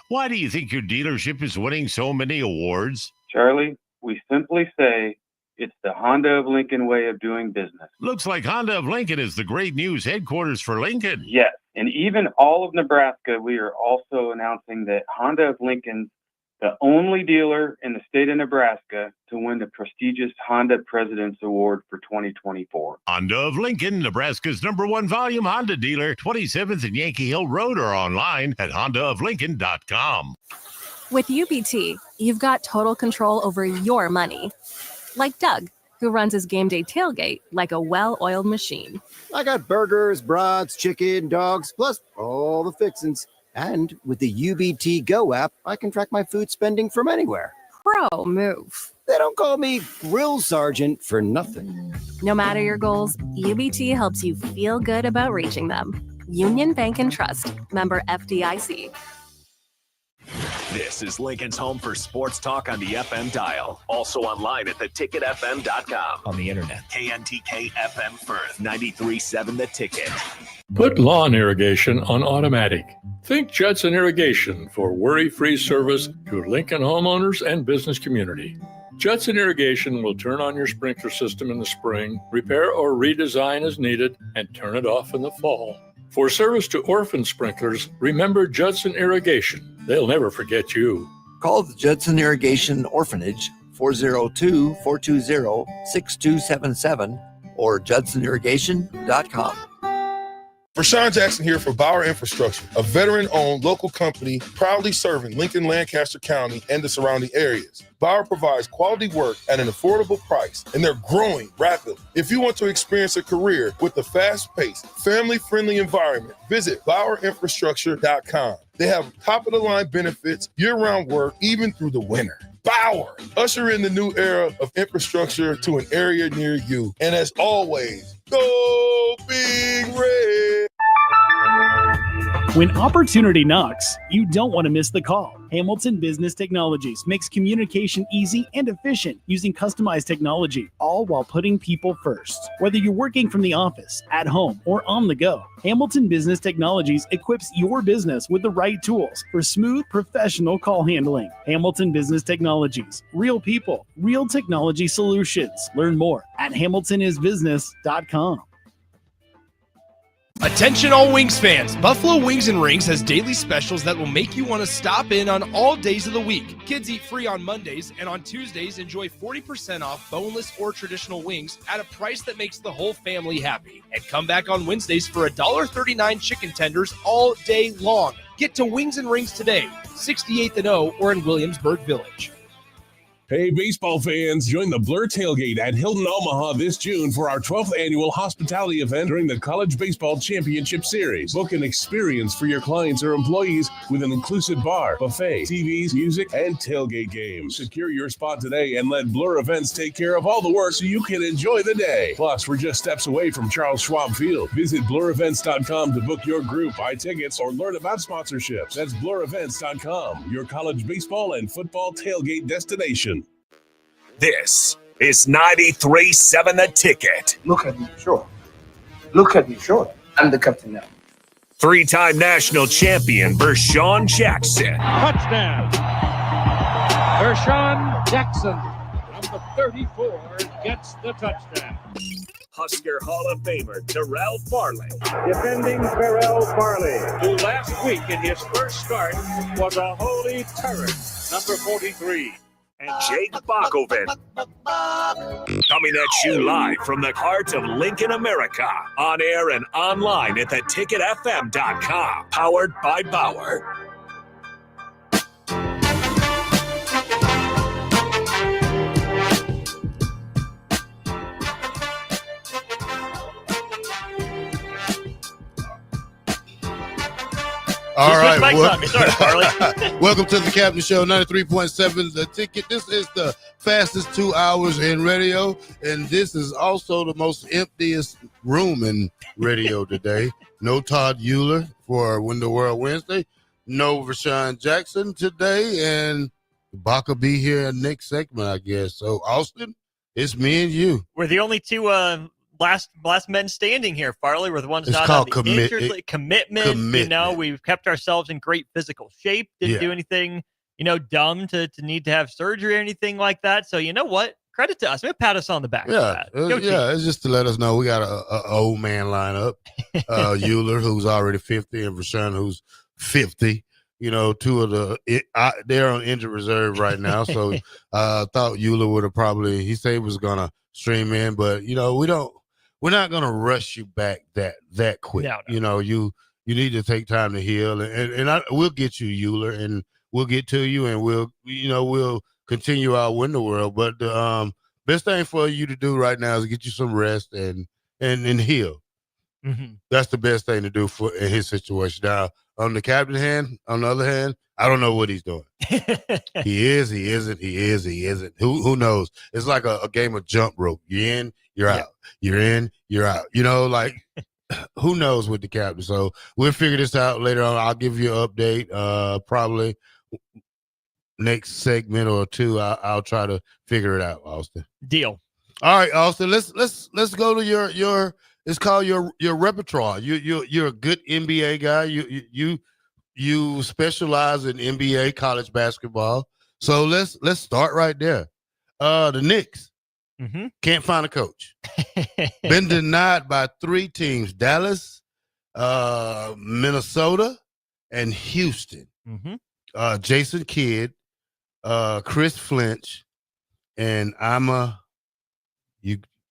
Why do you think your dealership is winning so many awards? Charlie, we simply say it's the Honda of Lincoln way of doing business. Looks like Honda of Lincoln is the great news headquarters for Lincoln. Yes, and even all of Nebraska, we are also announcing that Honda of Lincoln's the only dealer in the state of Nebraska to win the prestigious Honda President's Award for 2024. Honda of Lincoln, Nebraska's #1 volume Honda dealer, 27th and Yankee Hill Road, or online at hondaoflincoln.com. With UBT, you've got total control over your money. Like Doug, who runs his game day tailgate like a well-oiled machine. I got burgers, brats, chicken, dogs, plus all the fixins. And with the UBT Go app, I can track my food spending from anywhere. Pro move. They don't call me Grill Sergeant for nothing. No matter your goals, UBT helps you feel good about reaching them. Union Bank and Trust. Member FDIC. This is Lincoln's home for sports talk on the FM dial. Also online at theticketfm.com. On the internet. KNTK FM Firth, 93.7 The Ticket. Put lawn irrigation on automatic. Think Judson Irrigation for worry-free service to Lincoln homeowners and business community. Judson Irrigation will turn on your sprinkler system in the spring, repair or redesign as needed, and turn it off in the fall. For service to orphan sprinklers, remember Judson Irrigation. They'll never forget you. Call the Judson Irrigation Orphanage, 402-420-6277 or judsonirrigation.com. Vershawn Jackson here for Bauer Infrastructure, a veteran-owned local company proudly serving Lincoln, Lancaster County, and the surrounding areas. Bauer provides quality work at an affordable price, and they're growing rapidly. If you want to experience a career with a fast-paced, family-friendly environment, visit BauerInfrastructure.com. They have top-of-the-line benefits, year-round work, even through the winter. Bauer, usher in the new era of infrastructure to an area near you. And as always, go Big Red! When opportunity knocks, you don't want to miss the call. Hamilton Business Technologies makes communication easy and efficient using customized technology, all while putting people first. Whether you're working from the office, at home, or on the go, Hamilton Business Technologies equips your business with the right tools for smooth, professional call handling. Hamilton Business Technologies. Real people, real technology solutions. Learn more at hamiltonisbusiness.com. Attention all Wings fans, Buffalo Wings and Rings has daily specials that will make you want to stop in on all days of the week. Kids eat free on Mondays, and on Tuesdays enjoy 40% off boneless or traditional wings at a price that makes the whole family happy. And come back on Wednesdays for $1.39 chicken tenders all day long. Get to Wings and Rings today, 68th and O or in Williamsburg Village. Hey, baseball fans, join the Blur Tailgate at Hilton Omaha this June for our 12th annual hospitality event during the College Baseball Championship Series. Book an experience for your clients or employees with an inclusive bar, buffet, TVs, music, and tailgate games. Secure your spot today and let Blur Events take care of all the work so you can enjoy the day. Plus, we're just steps away from Charles Schwab Field. Visit blurevents.com to book your group, buy tickets, or learn about sponsorships. That's blurevents.com, your college baseball and football tailgate destination. This is 93.7 The Ticket. Look at me, sure. Look at me, sure. I'm the captain now. Three-time national champion Vershawn Jackson. Touchdown. Vershawn Jackson, number 34, gets the touchdown. Husker Hall of Famer Terrell Farley. Defending Terrell Farley, who last week in his first start was a holy terror, number 43. And Jake Bakoven. Coming at you live from the heart of Lincoln, America. On air and online at theticketfm.com. Powered by Bauer. All right. Welcome to the Captain Show, 93.7 The Ticket. This is the fastest 2 hours in radio, and this is also the most emptiest room in radio today. No Todd Euler for When the World Wednesday. No Vershawn Jackson today, and Bach will be here next segment, I guess. So, Austin, it's me and you. We're the only two last men standing here, Farley. We're the ones It's not called on the injured commitment. commitment. You know, we've kept ourselves in great physical shape. Didn't do anything, dumb to need to have surgery or anything like that. So you know what? Credit to us. Maybe pat us on the back. Yeah, for that. it's just to let us know we got a old man lineup. Euler, who's already 50, and Rashawn, who's 50. Two of they're on injured reserve right now. So thought Euler would have he said he was gonna stream in, but we're not gonna rush you back that quick. No. You need to take time to heal, and we'll get you, Euler, and we'll get to you, and we'll continue our window world. But the best thing for you to do right now is get you some rest and heal. Mm-hmm. That's the best thing to do in his situation. Now, on the captain hand, on the other hand, I don't know what he's doing. He isn't. Who knows? It's like a game of jump rope. You're in, you're out. You're in, you're out. Who knows with the captain? So we'll figure this out later on. I'll give you an update. Probably next segment or two. I'll try to figure it out, Austin. Deal. All right, Austin. Let's go to your. It's called your repertoire. You're a good NBA guy. You specialize in NBA college basketball. So let's start right there. The Knicks can't find a coach. Been denied by 3 teams: Dallas, Minnesota, and Houston. Jason Kidd, Chris Finch, and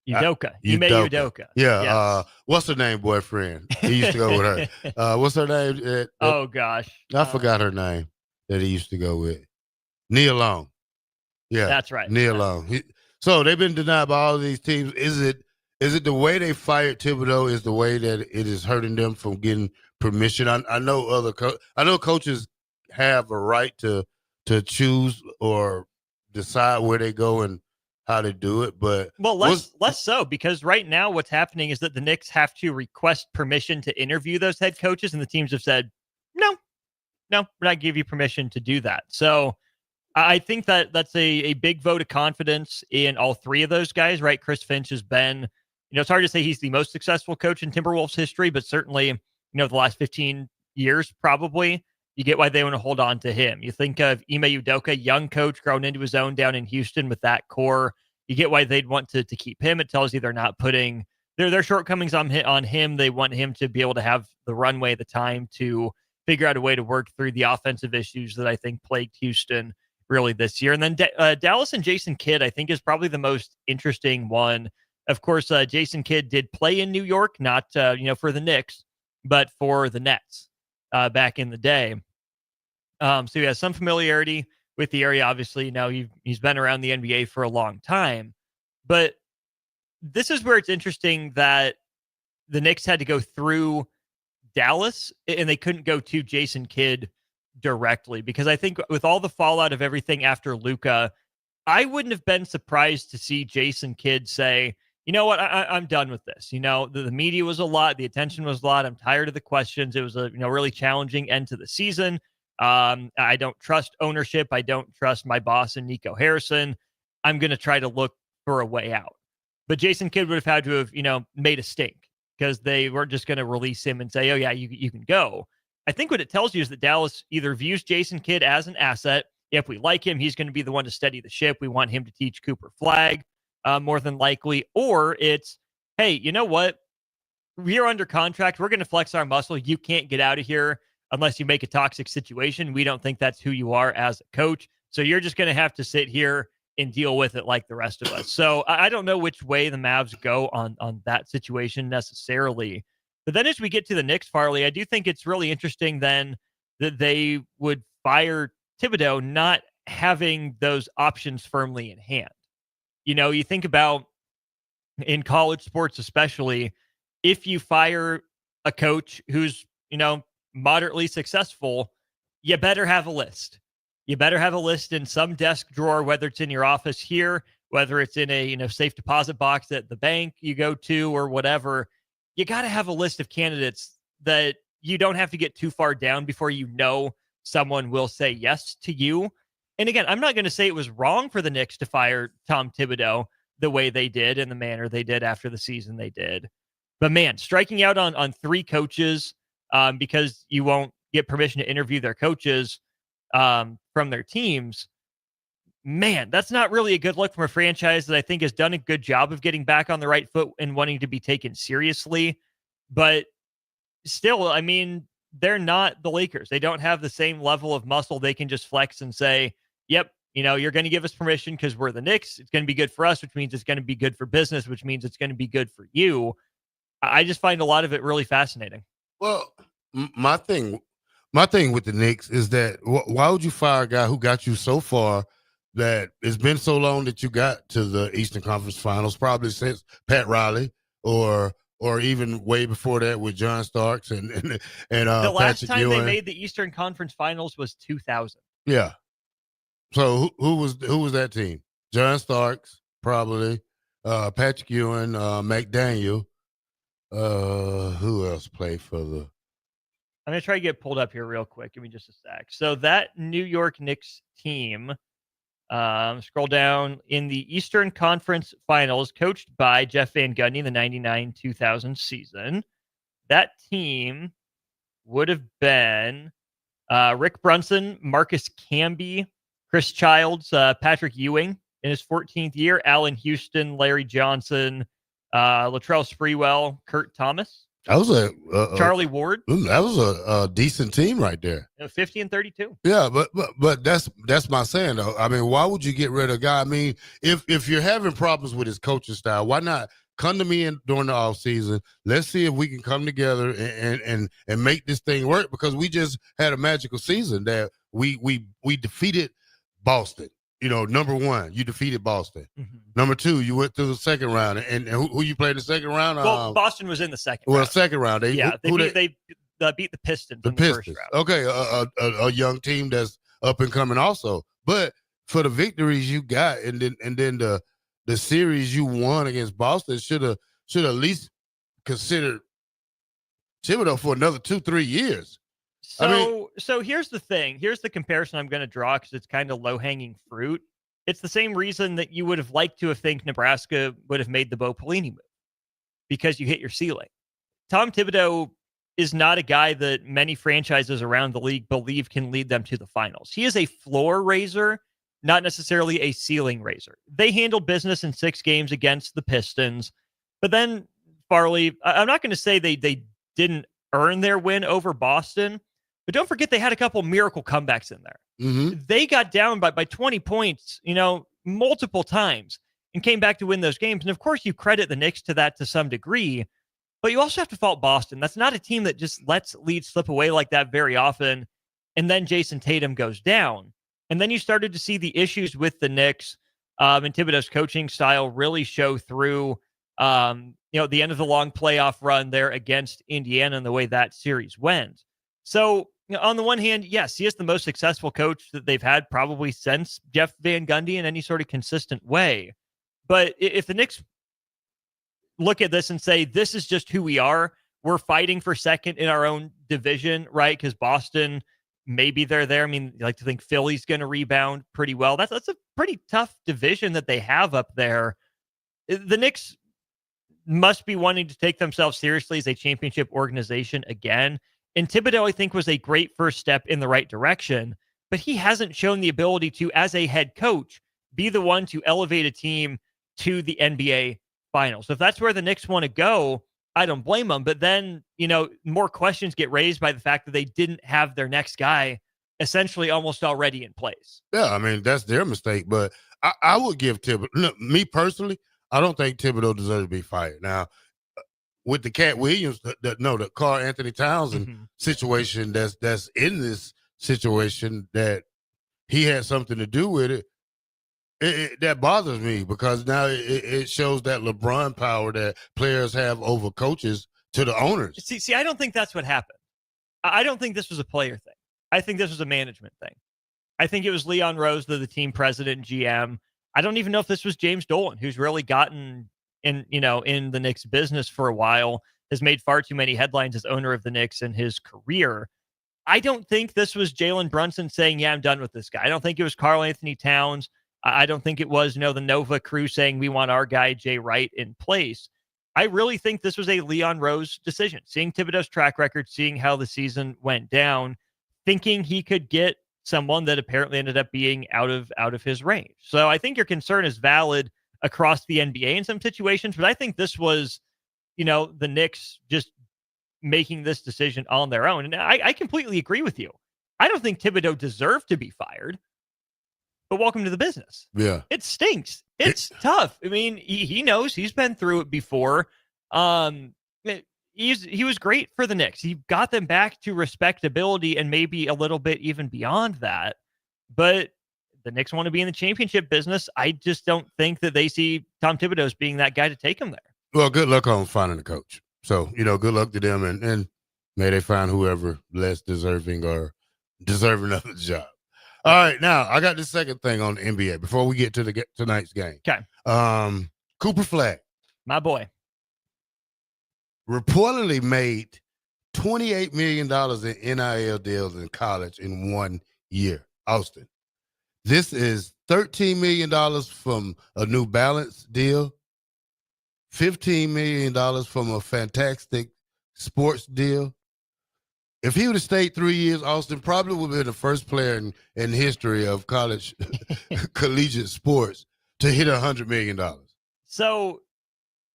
Udoka. Ime Udoka. Yeah. Yes. What's her name, boyfriend? He used to go with her. What's her name? Oh, gosh. I forgot her name that he used to go with. Nia Long. Yeah. That's right. Nia Long. So they've been denied by all of these teams. Is it the way they fired Thibodeau is the way that it is hurting them from getting permission? I know I know coaches have a right to choose or decide where they go and how to do it, but less so, because right now what's happening is that the Knicks have to request permission to interview those head coaches, and the teams have said no, we're not giving you permission to do that. So I think that's a big vote of confidence in all 3 of those guys, right? Chris Finch has been, it's hard to say he's the most successful coach in Timberwolves history, but certainly, the last 15 years, probably. You get why they want to hold on to him. You think of Ime Udoka, young coach grown into his own down in Houston with that core. You get why they'd want to keep him. It tells you they're not putting their shortcomings on him. They want him to be able to have the runway, the time to figure out a way to work through the offensive issues that I think plagued Houston really this year. And then Dallas and Jason Kidd, I think, is probably the most interesting one. Of course, Jason Kidd did play in New York, not for the Knicks, but for the Nets. Back in the day. So he has some familiarity with the area. Obviously, he's been around the NBA for a long time. But this is where it's interesting that the Knicks had to go through Dallas and they couldn't go to Jason Kidd directly, because I think with all the fallout of everything after Luka, I wouldn't have been surprised to see Jason Kidd say, you know what, I'm done with this. The media was a lot. The attention was a lot. I'm tired of the questions. It was a really challenging end to the season. I don't trust ownership. I don't trust my boss and Nico Harrison. I'm going to try to look for a way out. But Jason Kidd would have had to have, made a stink, because they weren't just going to release him and say, oh, yeah, you can go. I think what it tells you is that Dallas either views Jason Kidd as an asset. If we like him, he's going to be the one to steady the ship. We want him to teach Cooper Flagg. More than likely, or it's, hey, you know what? We're under contract. We're going to flex our muscle. You can't get out of here unless you make a toxic situation. We don't think that's who you are as a coach. So you're just going to have to sit here and deal with it like the rest of us. So I don't know which way the Mavs go on that situation necessarily. But then as we get to the Knicks, Farley, I do think it's really interesting then that they would fire Thibodeau not having those options firmly in hand. You think about in college sports, especially, if you fire a coach who's, moderately successful, you better have a list. You better have a list in some desk drawer, whether it's in your office here, whether it's in a, safe deposit box at the bank you go to or whatever. You got to have a list of candidates that you don't have to get too far down before someone will say yes to you. And again, I'm not going to say it was wrong for the Knicks to fire Tom Thibodeau, the way they did in the manner they did after the season they did. But man, striking out on 3 coaches because you won't get permission to interview their coaches from their teams. Man, that's not really a good look from a franchise that I think has done a good job of getting back on the right foot and wanting to be taken seriously. But still, I mean, they're not the Lakers. They don't have the same level of muscle. They can just flex and say, yep, you're going to give us permission because we're the Knicks. It's going to be good for us, which means it's going to be good for business, which means it's going to be good for you. I just find a lot of it really fascinating. Well, my thing with the Knicks is that why would you fire a guy who got you so far, that it's been so long that you got to the Eastern Conference Finals, probably since Pat Riley or even way before that with John Starks and the last Patrick time Ewing. they made the Eastern Conference Finals was 2000. Yeah. So who was that team? John Starks, probably. Patrick Ewing, McDaniel. Who else played for the? I'm going to try to get pulled up here real quick. Give me just a sec. So that New York Knicks team, scroll down in the Eastern Conference Finals, coached by Jeff Van Gundy in the 99-2000 season. That team would have been Rick Brunson, Marcus Camby, Chris Childs, Patrick Ewing in his 14th year, Allen Houston, Larry Johnson, Latrell Sprewell, Kurt Thomas. That was Charlie Ward. That was a decent team right there. 50 and 32. Yeah, but that's my saying though. I mean, why would you get rid of a guy? I mean, if you're having problems with his coaching style, why not come to me during the off season? Let's see if we can come together and make this thing work, because we just had a magical season that we defeated Boston. Number 1, you defeated Boston. Mm-hmm. Number 2, you went through the second round, and who you played the second round? Well, Boston was in the second. Well, second round. They beat the Pistons. In the first round. Okay, a young team that's up and coming also. But for the victories you got, and then the series you won against Boston should at least considered Thibodeau for another 2-3 years. So here's the thing. Here's the comparison I'm going to draw, because it's kind of low-hanging fruit. It's the same reason that you would have liked to have think Nebraska would have made the Bo Pelini move, because you hit your ceiling. Tom Thibodeau is not a guy that many franchises around the league believe can lead them to the finals. He is a floor raiser, not necessarily a ceiling raiser. They handled business in 6 games against the Pistons, but then Farley, I'm not going to say they didn't earn their win over Boston, but don't forget they had a couple miracle comebacks in there. Mm-hmm. They got down by 20 points, multiple times, and came back to win those games. And of course, you credit the Knicks to that to some degree, but you also have to fault Boston. That's not a team that just lets leads slip away like that very often. And then Jason Tatum goes down. And then you started to see the issues with the Knicks and Thibodeau's coaching style really show through, the end of the long playoff run there against Indiana and the way that series went. So, on the one hand, yes, he is the most successful coach that they've had probably since Jeff Van Gundy in any sort of consistent way. But if the Knicks look at this and say, this is just who we are, we're fighting for second in our own division, right? Because Boston, maybe they're there. I mean, you like to think Philly's going to rebound pretty well. That's a pretty tough division that they have up there. The Knicks must be wanting to take themselves seriously as a championship organization again. And Thibodeau, I think, was a great first step in the right direction, but he hasn't shown the ability to, as a head coach, be the one to elevate a team to the NBA Finals. So if that's where the Knicks want to go, I don't blame them. But then, more questions get raised by the fact that they didn't have their next guy essentially almost already in place. Yeah, I mean, that's their mistake. But I would give Thibodeau, me personally, I don't think Thibodeau deserves to be fired. Now, with the Cat Williams, the Karl Anthony Townsend situation that's in this situation, that he had something to do with it, that bothers me, because now it shows that LeBron power that players have over coaches to the owners. See, I don't think that's what happened. I don't think this was a player thing. I think this was a management thing. I think it was Leon Rose, the team president and GM. I don't even know if this was James Dolan, who's really gotten in the Knicks business for a while, has made far too many headlines as owner of the Knicks in his career. I don't think this was Jalen Brunson saying, yeah, I'm done with this guy. I don't think it was Karl Anthony Towns. I don't think it was, the Nova crew saying we want our guy Jay Wright in place. I really think this was a Leon Rose decision. Seeing Thibodeau's track record, seeing how the season went down, thinking he could get someone that apparently ended up being out of his range. So I think your concern is valid across the NBA in some situations, but I think this was, the Knicks just making this decision on their own. And I completely agree with you. I don't think Thibodeau deserved to be fired, but welcome to the business. Yeah. It stinks. It's tough. I mean, he knows, he's been through it before. He was great for the Knicks. He got them back to respectability and maybe a little bit even beyond that. But the Knicks want to be in the championship business. I just don't think that they see Tom Thibodeau as being that guy to take them there. Well, good luck on finding a coach. So, good luck to them, and may they find whoever less deserving or deserving of the job. All right, now I got the second thing on the NBA before we get to tonight's game. Okay. Cooper Flag, my boy, reportedly made $28 million in NIL deals in college in 1 year. Austin, this is $13 million from a New Balance deal, $15 million from a Fantastic Sports deal. If he would have stayed 3 years, Austin probably would have been the first player in history of college collegiate sports to hit $100 million. So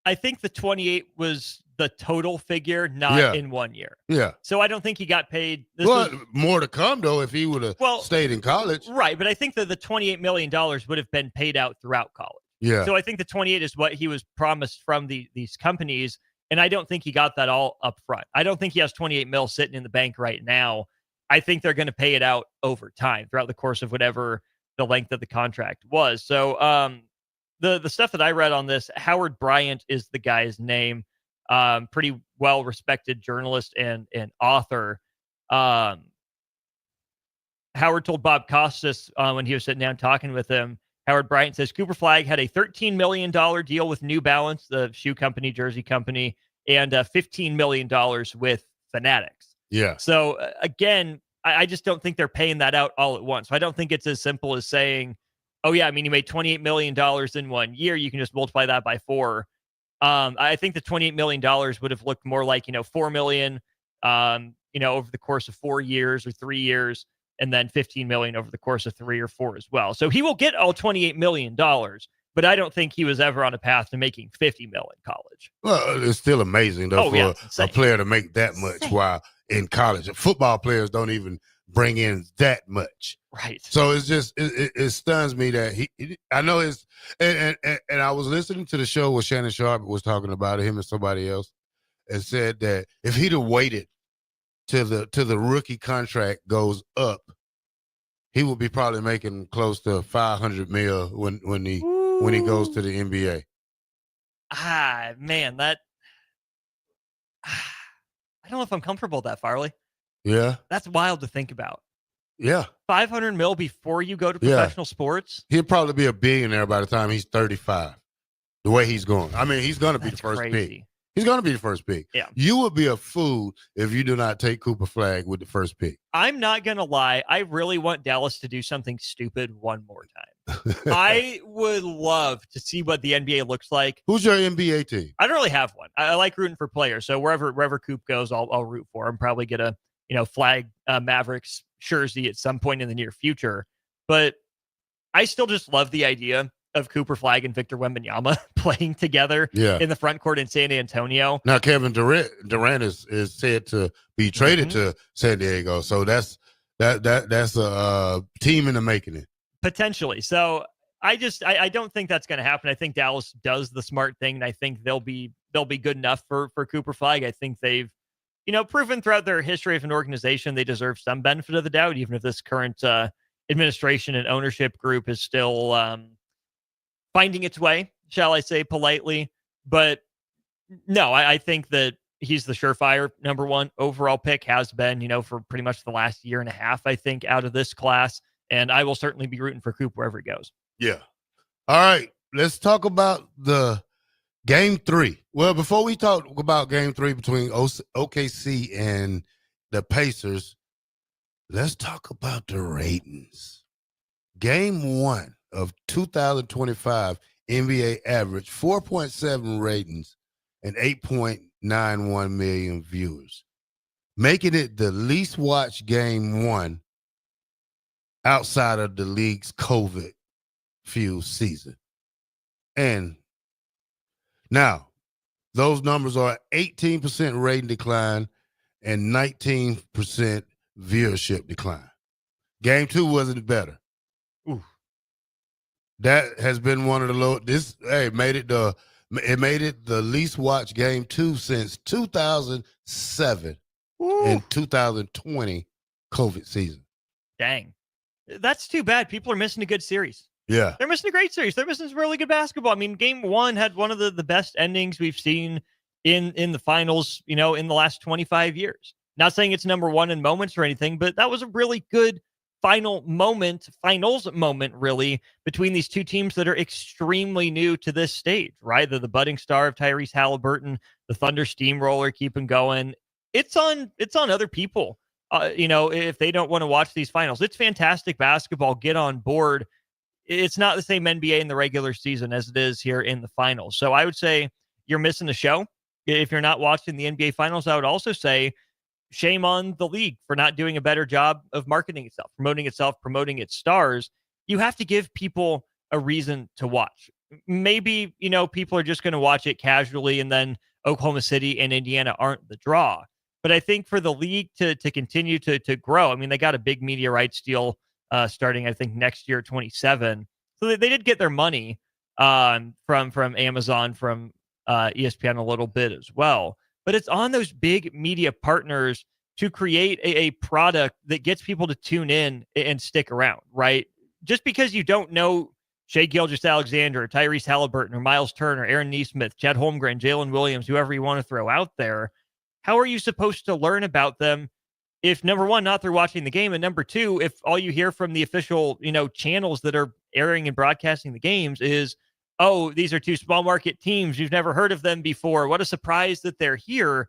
I think the 28 was the total figure, not in 1 year. Yeah. So I don't think he got paid. More to come, though, if he would have stayed in college. Right, but I think that the $28 million would have been paid out throughout college. Yeah. So I think the 28 is what he was promised from these companies, and I don't think he got that all up front. I don't think he has 28 mil sitting in the bank right now. I think they're going to pay it out over time throughout the course of whatever the length of the contract was. So the stuff that I read on this, Howard Bryant is the guy's name. Pretty well-respected journalist and author. Howard told Bob Costas when he was sitting down talking with him, Howard Bryant says Cooper Flag had a $13 million deal with New Balance, the shoe company, jersey company, and $15 million with Fanatics. Yeah. So again, I just don't think they're paying that out all at once. So I don't think it's as simple as saying, oh yeah, I mean, you made $28 million in 1 year. You can just multiply that by 4. I think the $28 million would have looked more like, $4 million, over the course of 4 years or 3 years, and then $15 million over the course of 3 or 4 as well. So he will get all $28 million, but I don't think he was ever on a path to making $50 million in college. Well, it's still amazing, though, for a player to make that much while in college. Football players don't even bring in that much. Right. So it's just, it stuns me that I know it's, and I was listening to the show where Shannon Sharp was talking about it, him and somebody else, and said that if he'd have waited till the rookie contract goes up, he would be probably making close to $500 million when he goes to the NBA. Man, I don't know if I'm comfortable with that, Farley. Yeah. That's wild to think about. Yeah. $500 million before you go to professional sports. He'll probably be a billionaire by the time he's 35. The way he's going. I mean, he's going to be the first pick. He's going to be the first pick. Yeah. You would be a fool if you do not take Cooper Flag with the first pick. I'm not going to lie. I really want Dallas to do something stupid one more time. I would love to see what the NBA looks like. Who's your NBA team? I don't really have one. I like rooting for players. So wherever Coop goes, I'll root for him. Probably get a flag Mavericks jersey at some point in the near future. But I still just love the idea of Cooper Flag and Victor Wembanyama playing together in the front court in San Antonio. Now Kevin Durant is said to be traded to San Diego, so that's a team in the making it. Potentially. So I don't think that's going to happen. I think Dallas does the smart thing, and I think they'll be good enough for Cooper Flag. I think they've proven throughout their history of an organization they deserve some benefit of the doubt, even if this current administration and ownership group is still finding its way, shall I say politely. But no, I think that he's the surefire number one overall pick, has been, for pretty much the last year and a half, I think, out of this class. And I will certainly be rooting for Coop wherever he goes. Yeah. All right. Let's talk about the Game 3. Well, before we talk about Game 3 between OKC and the Pacers, let's talk about the ratings. Game 1. of 2025 NBA average 4.7 ratings and 8.91 million viewers, making it the least watched game one outside of the league's COVID-fueled season. And now, those numbers are 18% rating decline and 19% viewership decline. Game two wasn't better. Ooh. That has been one of the low. It made it the least watched game two since 2007 and 2020 COVID season. Dang. That's too bad. People are missing a good series. Yeah. They're missing a great series. They're missing some really good basketball. I mean, game one had one of the best endings we've seen in the finals, in the last 25 years. Not saying it's number one in moments or anything, but that was a really good finals moment, really, between these two teams that are extremely new to this stage, right? The budding star of Tyrese Halliburton, the Thunder steamroller keeping going. It's on other people, if they don't want to watch these finals. It's fantastic basketball. Get on board. It's not the same NBA in the regular season as it is here in the finals. So I would say you're missing the show. If you're not watching the NBA finals, I would also say shame on the league for not doing a better job of marketing itself, promoting its stars. You have to give people a reason to watch. Maybe, people are just going to watch it casually and then Oklahoma City and Indiana aren't the draw. But I think for the league to continue to grow, I mean, they got a big media rights deal starting, I think, next year, 27. So they did get their money from Amazon, from ESPN a little bit as well. But it's on those big media partners to create a product that gets people to tune in and stick around, right? Just because you don't know Shai Gilgeous-Alexander, Tyrese Halliburton, or Miles Turner, Aaron Nesmith, Chet Holmgren, Jalen Williams, whoever you want to throw out there, how are you supposed to learn about them if, number one, not through watching the game, and number two, if all you hear from the official, channels that are airing and broadcasting the games is, oh, these are two small market teams. You've never heard of them before. What a surprise that they're here.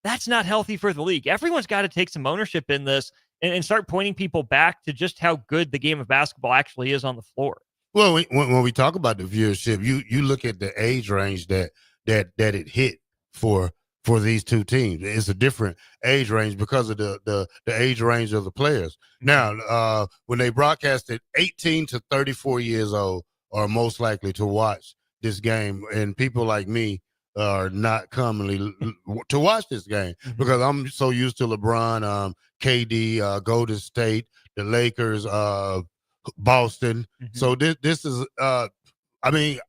That's not healthy for the league. Everyone's got to take some ownership in this and start pointing people back to just how good the game of basketball actually is on the floor. Well, when we talk about the viewership, you look at the age range that it hit for these two teams. It's a different age range because of the age range of the players. Now, when they broadcast it, 18 to 34 years old are most likely to watch this game, and people like me are not commonly to watch this game because I'm so used to LeBron, KD, Golden State, the Lakers, Boston. So this is, I mean,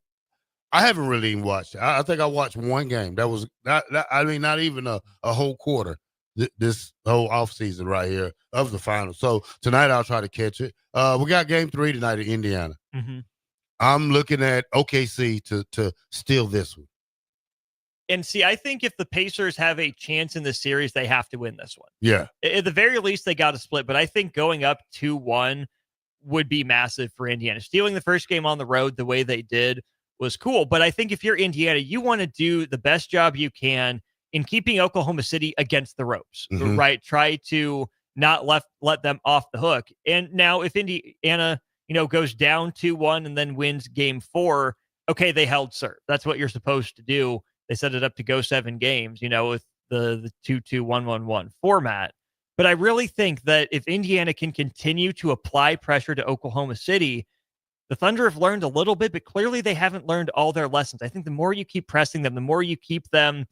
I haven't really even watched it. I think I watched one game. That was not even a whole quarter. This whole offseason right here of the finals. So tonight I'll try to catch it. We got game 3 tonight in Indiana. I'm looking at OKC to steal this one. And see, I think if the Pacers have a chance in this series, they have to win this one. Yeah. At the very least, they got to split. But I think going up 2-1 would be massive for Indiana. Stealing the first game on the road the way they did was cool. But I think if you're Indiana, you want to do the best job you can in keeping Oklahoma City against the ropes, right? Try to not let them off the hook. And now if Indiana, goes down 2-1 and then wins game 4, okay, they held serve. That's what you're supposed to do. They set it up to go 7 games, with the 2-2-1-1-1 format. But I really think that if Indiana can continue to apply pressure to Oklahoma City, the Thunder have learned a little bit, but clearly they haven't learned all their lessons. I think the more you keep pressing them, the more you keep them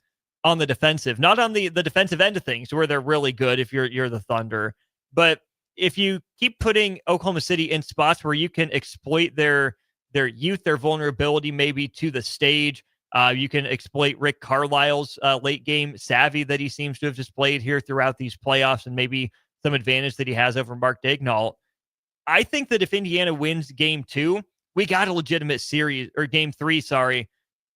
on the defensive, not on the defensive end of things where they're really good if you're the Thunder, but if you keep putting Oklahoma City in spots where you can exploit their youth, their vulnerability, maybe to the stage, you can exploit Rick Carlisle's late game savvy that he seems to have displayed here throughout these playoffs, and maybe some advantage that he has over Mark Daigneault. I think that if Indiana wins game 2, we got a legitimate series, or game 3, sorry.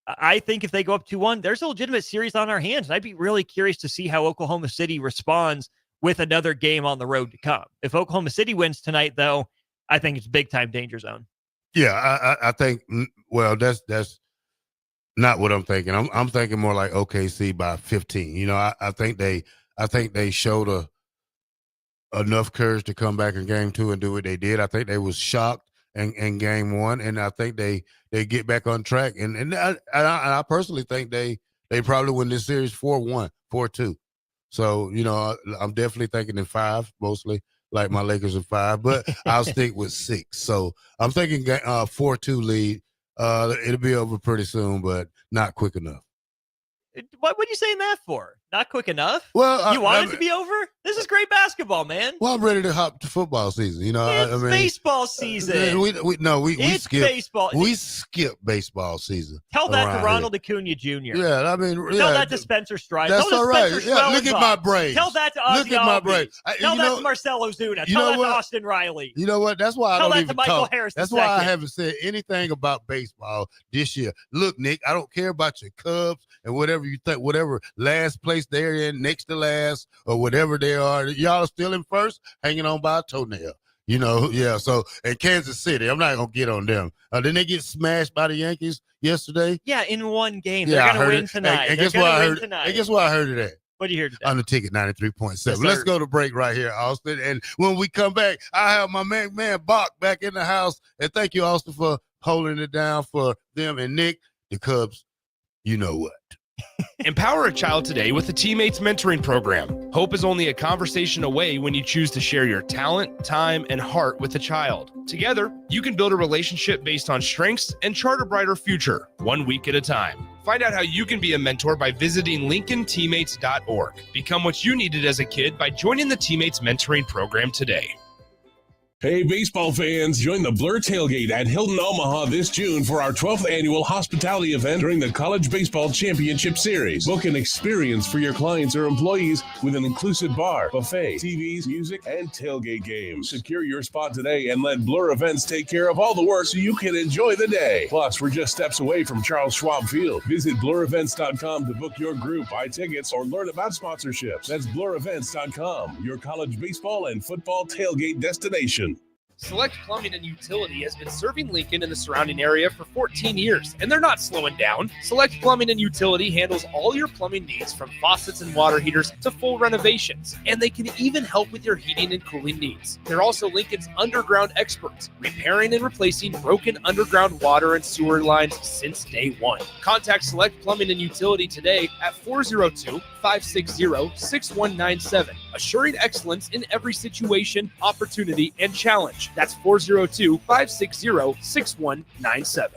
I think if they go up 2-1, there's a legitimate series on our hands. And I'd be really curious to see how Oklahoma City responds with another game on the road to come. If Oklahoma City wins tonight, though, I think it's big time danger zone. Yeah, I think, well, that's not what I'm thinking. I'm thinking more like OKC by 15. I think they showed enough courage to come back in game 2 and do what they did. I think they was shocked in game one, and I think they get back on track. And I personally think they probably win this series 4-1, 4-2. So, you know, I'm definitely thinking in 5 mostly, like my Lakers in 5, but I'll stick with 6. So I'm thinking 4-2 lead. It'll be over pretty soon, but not quick enough. What are you saying that for? Not quick enough? Well, you want it to be over? This is great basketball, man. Well, I'm ready to hop to football season. You know, It's baseball season. We It's skip baseball. We skip baseball season. Tell that to around Ronald Acuna Jr. Yeah, I mean, Tell that to Spencer Strider. That's Tell all to right. Spencer Yeah, look at Schwellenbach. my brains. Tell that to Ozzy Look at my Albies. brains. Tell that to Marcelo Ozuna. You Tell know that what? to Austin Riley. You know what? That's why I Tell don't that even to Michael talk. Harris That's II. why I haven't said anything about baseball this year. Look, Nick, I don't care about your Cubs and whatever you think, whatever last place they're in, next to last, or whatever they are. Y'all are still in first, hanging on by a toenail. You know, yeah. So, and Kansas City, I'm not gonna get on them. Didn't they get smashed by the Yankees yesterday? Yeah, in one game. Yeah, They're going to win tonight. And They're guess where I gonna win heard? tonight. And guess where I heard it at? What do you hear today? On the Ticket 93.7. Yes, Let's sir. go to break right here, Austin. And when we come back, I have my man Bach back in the house. And thank you, Austin, for holding it down for them. And Nick, the Cubs, you know what? Empower a child today with the Teammates Mentoring Program. Hope is only a conversation away when you choose to share your talent, time, and heart with a child. Together, you can build a relationship based on strengths and chart a brighter future, 1 week at a time. Find out how you can be a mentor by visiting LincolnTeammates.org. Become what you needed as a kid by joining the Teammates Mentoring Program today. Hey, baseball fans, join the Blur Tailgate at Hilton Omaha this June for our 12th annual hospitality event during the College Baseball Championship Series. Book an experience for your clients or employees with an inclusive bar, buffet, TVs, music, and tailgate games. Secure your spot today and let Blur Events take care of all the work so you can enjoy the day. Plus, we're just steps away from Charles Schwab Field. Visit blurevents.com to book your group, buy tickets, or learn about sponsorships. That's blurevents.com, your college baseball and football tailgate destination. Select Plumbing and Utility has been serving Lincoln and the surrounding area for 14 years, and they're not slowing down. Select Plumbing and Utility handles all your plumbing needs, from faucets and water heaters to full renovations, and they can even help with your heating and cooling needs. They're also Lincoln's underground experts, repairing and replacing broken underground water and sewer lines since day one. Contact Select Plumbing and Utility today at 402-560-6197, assuring excellence in every situation, opportunity, and challenge. That's 402-560-6197.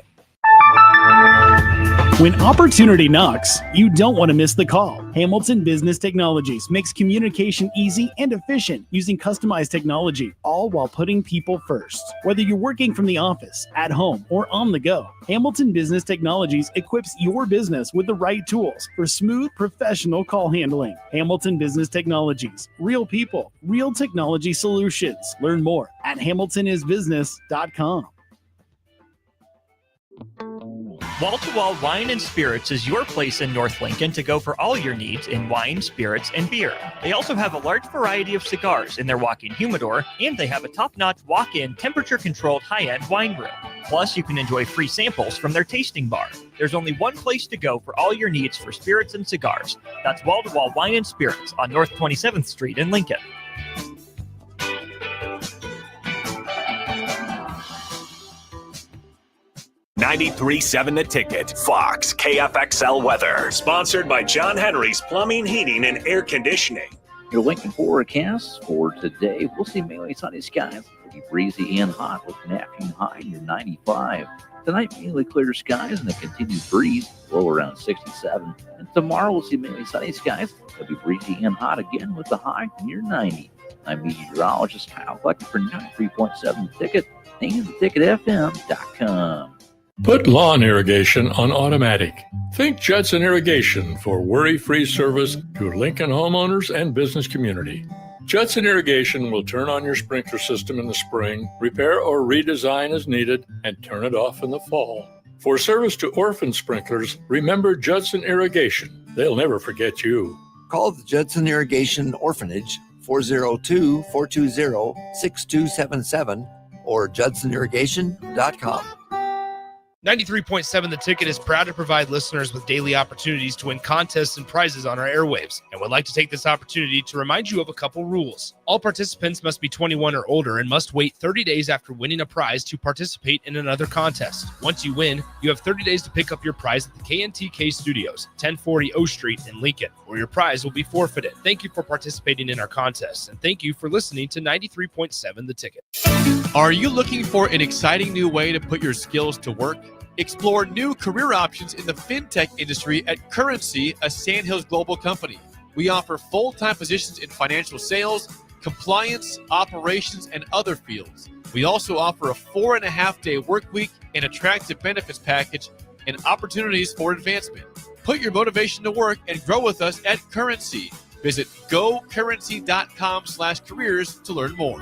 When opportunity knocks, you don't want to miss the call. Hamilton Business Technologies makes communication easy and efficient using customized technology, all while putting people first. Whether you're working from the office, at home, or on the go, Hamilton Business Technologies equips your business with the right tools for smooth, professional call handling. Hamilton Business Technologies. Real people, real technology solutions. Learn more at hamiltonisbusiness.com. Wall to Wall Wine and Spirits is your place in North Lincoln to go for all your needs in wine, spirits, and beer. They also have a large variety of cigars in their walk-in humidor, and they have a top-notch walk-in, temperature-controlled high-end wine room. Plus, you can enjoy free samples from their tasting bar. There's only one place to go for all your needs for spirits and cigars. That's Wall to Wall Wine and Spirits on North 27th Street in Lincoln. 93.7 The Ticket, Fox, KFXL weather. Sponsored by John Henry's Plumbing, Heating, and Air Conditioning. Your Lincoln forecast for today, we'll see mainly sunny skies. It'll be breezy and hot with an afternoon high near 95. Tonight, mainly clear skies and a continued breeze, low around 67. And tomorrow, we'll see mainly sunny skies. It'll be breezy and hot again with the high near 90. I'm meteorologist Kyle Fleck for 93.7 The Ticket and theticketfm.com. Put lawn irrigation on automatic. Think Judson Irrigation for worry-free service to Lincoln homeowners and business community. Judson Irrigation will turn on your sprinkler system in the spring, repair or redesign as needed, and turn it off in the fall. For service to orphan sprinklers, remember Judson Irrigation. They'll never forget you. Call the Judson Irrigation Orphanage, 402-420-6277, or judsonirrigation.com. 93.7 The Ticket is proud to provide listeners with daily opportunities to win contests and prizes on our airwaves, and would like to take this opportunity to remind you of a couple rules. All participants must be 21 or older and must wait 30 days after winning a prize to participate in another contest. Once you win, you have 30 days to pick up your prize at the KNTK Studios, 1040 O Street in Lincoln, or your prize will be forfeited. Thank you for participating in our contest, and thank you for listening to 93.7 The Ticket. Are you looking for an exciting new way to put your skills to work? Explore new career options in the fintech industry at Currency, a Sandhills global company. We offer full-time positions in financial sales, compliance, operations, and other fields. We also offer a 4.5-day work week, an attractive benefits package, and opportunities for advancement. Put your motivation to work and grow with us at Currency. Visit gocurrency.com/careers to learn more.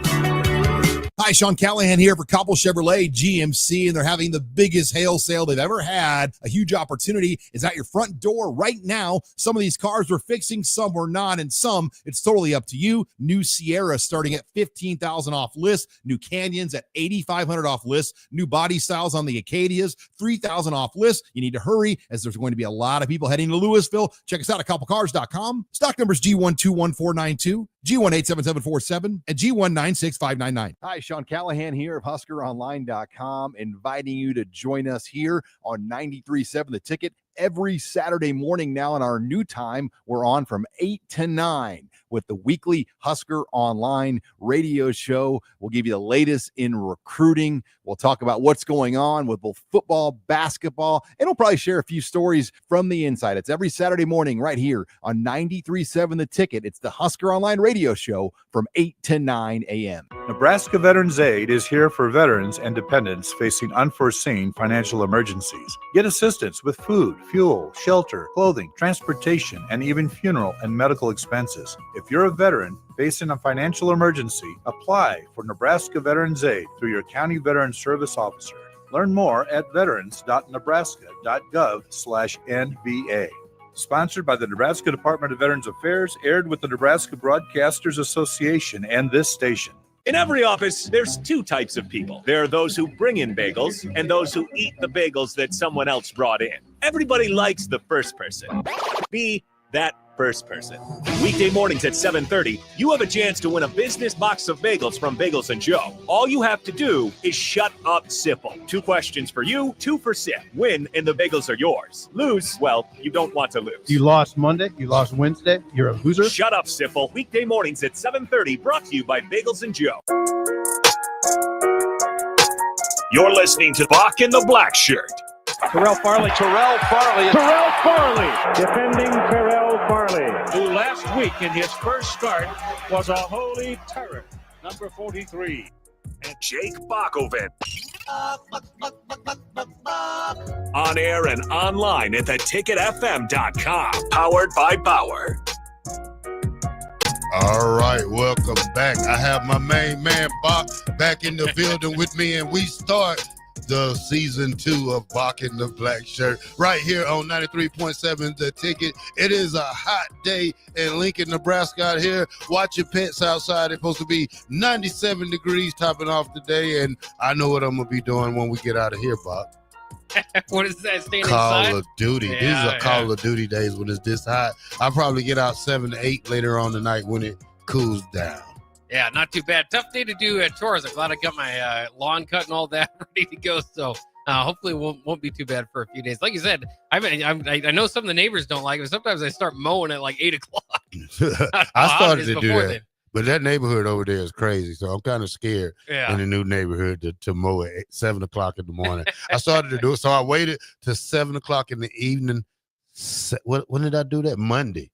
Hi, Sean Callahan here for Copple Chevrolet GMC, and they're having the biggest hail sale they've ever had. A huge opportunity is at your front door right now. Some of these cars we're fixing, some we're not, and some it's totally up to you. New Sierra starting at $15,000 off list. New Canyons at $8,500 off list. New body styles on the Acadias, $3,000 off list. You need to hurry as there's going to be a lot of people heading to Louisville. Check us out at copplecars.com. Stock numbers G121492, G187747, and G196599. Hi, Sean Callahan here of HuskerOnline.com, inviting you to join us here on 93.7 The Ticket every Saturday morning now in our new time. We're on from 8 to 9 with the weekly Husker Online radio show. We'll give you the latest in recruiting. We'll talk about what's going on with both football, basketball, and we'll probably share a few stories from the inside. It's every Saturday morning right here on 93.7 The Ticket. It's the Husker Online radio show from 8 to 9 a.m. Nebraska Veterans Aid is here for veterans and dependents facing unforeseen financial emergencies. Get assistance with food, fuel, shelter, clothing, transportation, and even funeral and medical expenses. If you're a veteran facing a financial emergency, apply for Nebraska Veterans Aid through your county veteran service officer. Learn more at veterans.nebraska.gov/NVA. Sponsored by the Nebraska Department of Veterans Affairs, aired with the Nebraska Broadcasters Association and this station. In every office, there's two types of people. There are those who bring in bagels and those who eat the bagels that someone else brought in. Everybody likes the first person. Be that first person. Weekday mornings at 7:30, you have a chance to win a business box of bagels from Bagels & Joe. All you have to do is shut up, Sipple. 2 questions for you, 2 for Sip. Win, and the bagels are yours. Lose, well, you don't want to lose. You lost Monday, you lost Wednesday, you're a loser. Shut up, Sipple. Weekday mornings at 7:30, brought to you by Bagels & Joe. You're listening to Bach in the Black Shirt. Terrell Farley, defending Terrell Farley, who last week in his first start was a holy terror. Number 43. And Jake Bakoven. On air and online at theticketfm.com. Powered by Bauer. All right, welcome back. I have my main man, Bach, back in the building with me, and we start the season 2 of Bach in the Black Shirt right here on 93.7 The Ticket. It is a hot day in Lincoln, Nebraska out here. Watch your pets outside. It's supposed to be 97 degrees topping off the day, and I know what I'm going to be doing when we get out of here, Bach. What is that? Staying Call inside? of Duty. Yeah, These are Call of Duty days when it's this hot. I'll probably get out 7 to 8 later on tonight when it cools down. Yeah, not too bad. Tough day to do chores. I'm glad I got my lawn cut and all that ready to go. So hopefully it won't be too bad for a few days. Like you said, I know some of the neighbors don't like it, but sometimes I start mowing at like 8 o'clock. I started to do that. Then. But that neighborhood over there is crazy, so I'm kind of scared in the new neighborhood to mow at 7 o'clock in the morning. I started to do it, so I waited till 7 o'clock in the evening. When did I do that? Monday.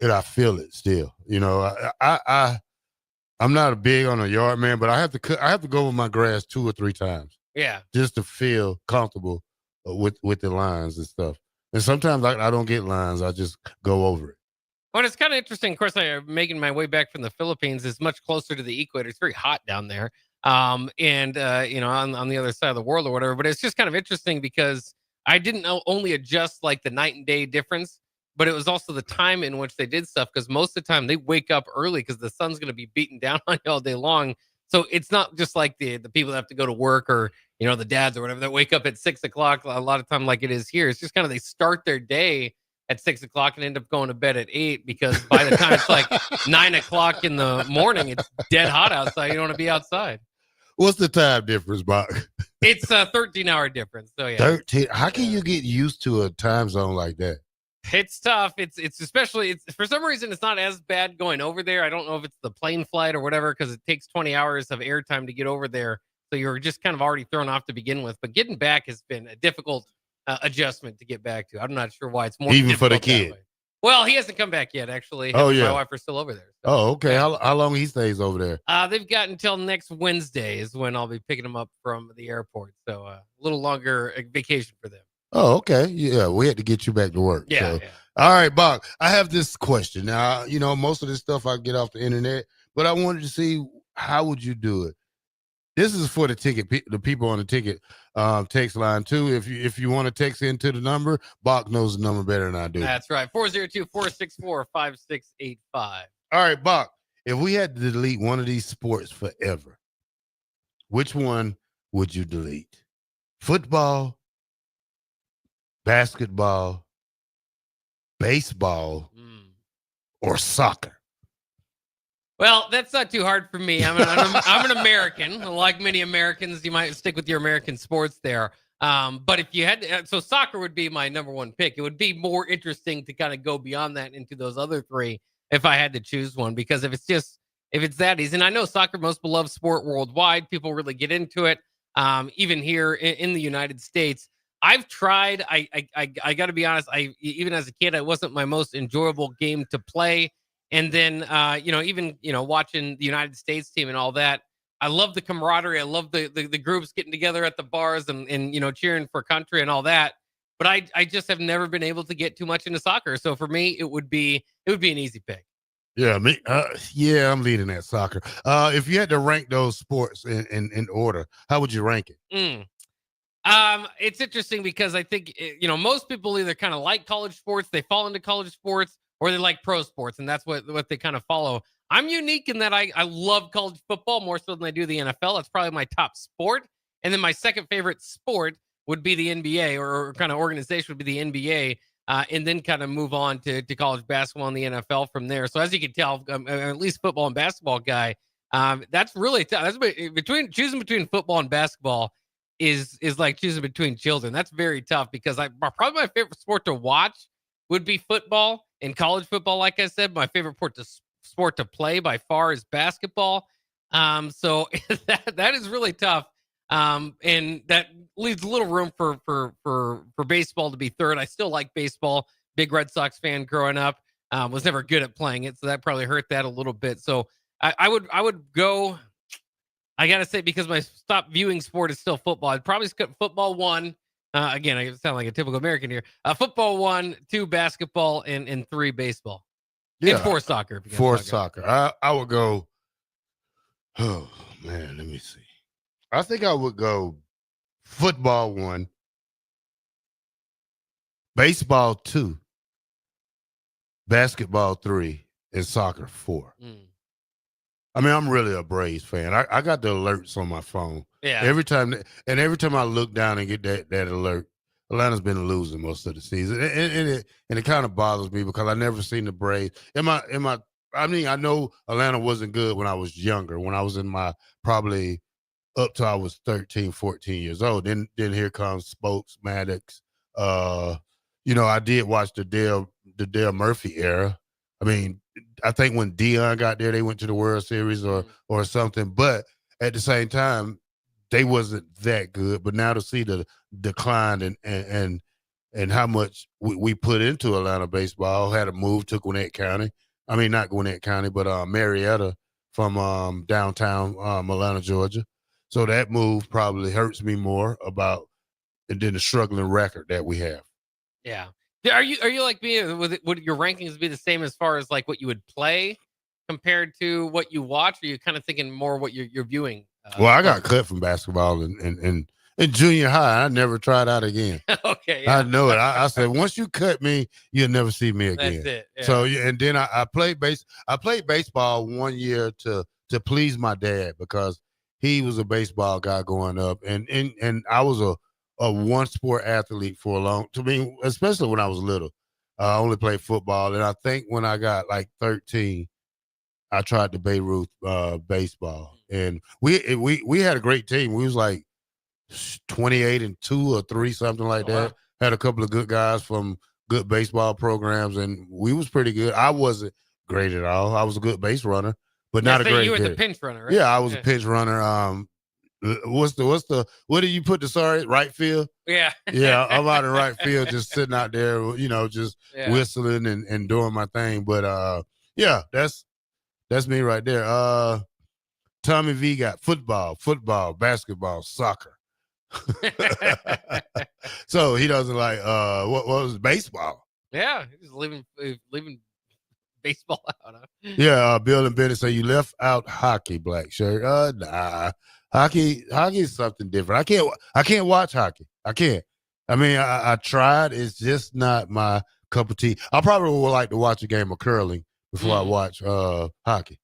And I feel it still. You know, I'm not a big on a yard man, but I have to go over my grass 2 or 3 times. Yeah. Just to feel comfortable with the lines and stuff. And sometimes I don't get lines. I just go over it. Well, it's kind of interesting. Of course, I'm making my way back from the Philippines. It's much closer to the equator. It's very hot down there. On the other side of the world or whatever. But it's just kind of interesting because I didn't only adjust like the night and day difference, but it was also the time in which they did stuff, because most of the time they wake up early because the sun's going to be beating down on you all day long. So it's not just like the people that have to go to work or, the dads or whatever that wake up at 6 o'clock a lot of time like it is here. It's just kind of they start their day at 6 o'clock and end up going to bed at 8 because by the time it's like 9 o'clock in the morning, it's dead hot outside. You don't want to be outside. What's the time difference, Bach? It's a 13-hour difference. So yeah, 13. How can you get used to a time zone like that? it's tough. It's especially for some reason it's not as bad going over there. I don't know if it's the plane flight or whatever because it takes 20 hours of airtime to get over there. So you're just kind of already thrown off to begin with. But getting back has been a difficult adjustment to get back to. I'm not sure why it's more even for the difficult that kid. way. Well, he hasn't come back yet, actually. Oh, Him and yeah. My wife are still over there. Oh, okay. How long he stays over there? They've got until next Wednesday is when I'll be picking them up from the airport. So a little longer vacation for them. Oh, okay. Yeah, we had to get you back to work. Yeah, so. yeah. All right, Bach, I have this question. Now, most of this stuff I get off the internet, but I wanted to see how would you do it? This is for the ticket, the people on the ticket text line too. If you want to text into the number, Bach knows the number better than I do. That's right. 402-464-5685. All right, Bach, if we had to delete one of these sports forever, which one would you delete? Football, basketball, baseball, or soccer? Well, that's not too hard for me. I'm an American. Like many Americans, you might stick with your American sports there. But if you had so soccer would be my number one pick. It would be more interesting to kind of go beyond that into those other three if I had to choose one, because if it's that easy, and I know soccer, most beloved sport worldwide, people really get into it. Even here in the United States, I've tried. I got to be honest. Even as a kid, it wasn't my most enjoyable game to play. And then, even watching the United States team and all that, I love the camaraderie. I love the groups getting together at the bars and cheering for country and all that. But I just have never been able to get too much into soccer. So for me, it would be an easy pick. Yeah, I'm leading that soccer. If you had to rank those sports in order, how would you rank it? It's interesting because I think most people either kind of like college sports, they fall into college sports, or they like pro sports, and that's what they kind of follow. I'm unique in that I love college football more so than I do the NFL. That's probably my top sport. And then my second favorite sport would be the NBA, or kind of organization would be the NBA, and then kind of move on to college basketball and the NFL from there. So as you can tell, I'm at least football and basketball guy. That's really tough. That's choosing between football and basketball is like choosing between children. That's very tough because probably my favorite sport to watch would be football. In college football, like I said, my favorite sport to play by far is basketball. So that is really tough. And that leaves a little room for baseball to be third. I still like baseball. Big Red Sox fan growing up. Was never good at playing it, so that probably hurt that a little bit. So I would go. I gotta say, because my top viewing sport is still football, I'd probably skip football 1. Again, I sound like a typical American here. Football 1, 2 basketball, and 3 baseball. Yeah, and 4 soccer. 4 soccer. I would go. Oh man, let me see. I think I would go football 1, baseball 2, basketball 3, and soccer 4. I mean, I'm really a Braves fan. I got the alerts on my phone. Yeah. Every time I look down and get that alert, Atlanta's been losing most of the season, and it kind of bothers me because I never seen the Braves. I know Atlanta wasn't good when I was younger, when I was in my probably up till I was 13, 14 years old. Then here comes Spokes, Maddox. I did watch the Dale Murphy era. I mean, I think when Dion got there, they went to the World Series or something. But at the same time, they wasn't that good. But now to see the decline and how much we put into Atlanta baseball, had a move to Gwinnett County. I mean, not Gwinnett County, but Marietta from downtown Atlanta, Georgia. So that move probably hurts me more and then the struggling record that we have. Yeah. Are you like me? Would your rankings be the same as far as like what you would play compared to what you watch? Or are you kind of thinking more what you're viewing? Well, I got cut from basketball in junior high. I never tried out again. Okay. Yeah. I know it. I said, once you cut me, you'll never see me again. That's it. Yeah. So, and then I played baseball 1 year to please my dad because he was a baseball guy growing up. And I was a one sport athlete for especially when I was little. I only played football, and I think when I got like 13, I tried the Beirut baseball, and we had a great team. We was like 28-2 or 3, something like that. Had a couple of good guys from good baseball programs, and we was pretty good. I wasn't great at all. I was a good base runner, but not a great. You were hitter. the pinch runner, right? Yeah, I was a pinch runner. What do you put the right field? Yeah. Yeah, I'm out in right field, just sitting out there, just whistling and doing my thing. But yeah, that's me right there. Tommy V got football, basketball, soccer. So he doesn't like what was baseball? Yeah, he's leaving baseball out. Huh? Yeah, Bill and Betty say you left out hockey, Black Shirt. Nah. Hockey is something different. I can't watch hockey. I can't. I mean, I tried. It's just not my cup of tea. I probably would like to watch a game of curling before I watch hockey.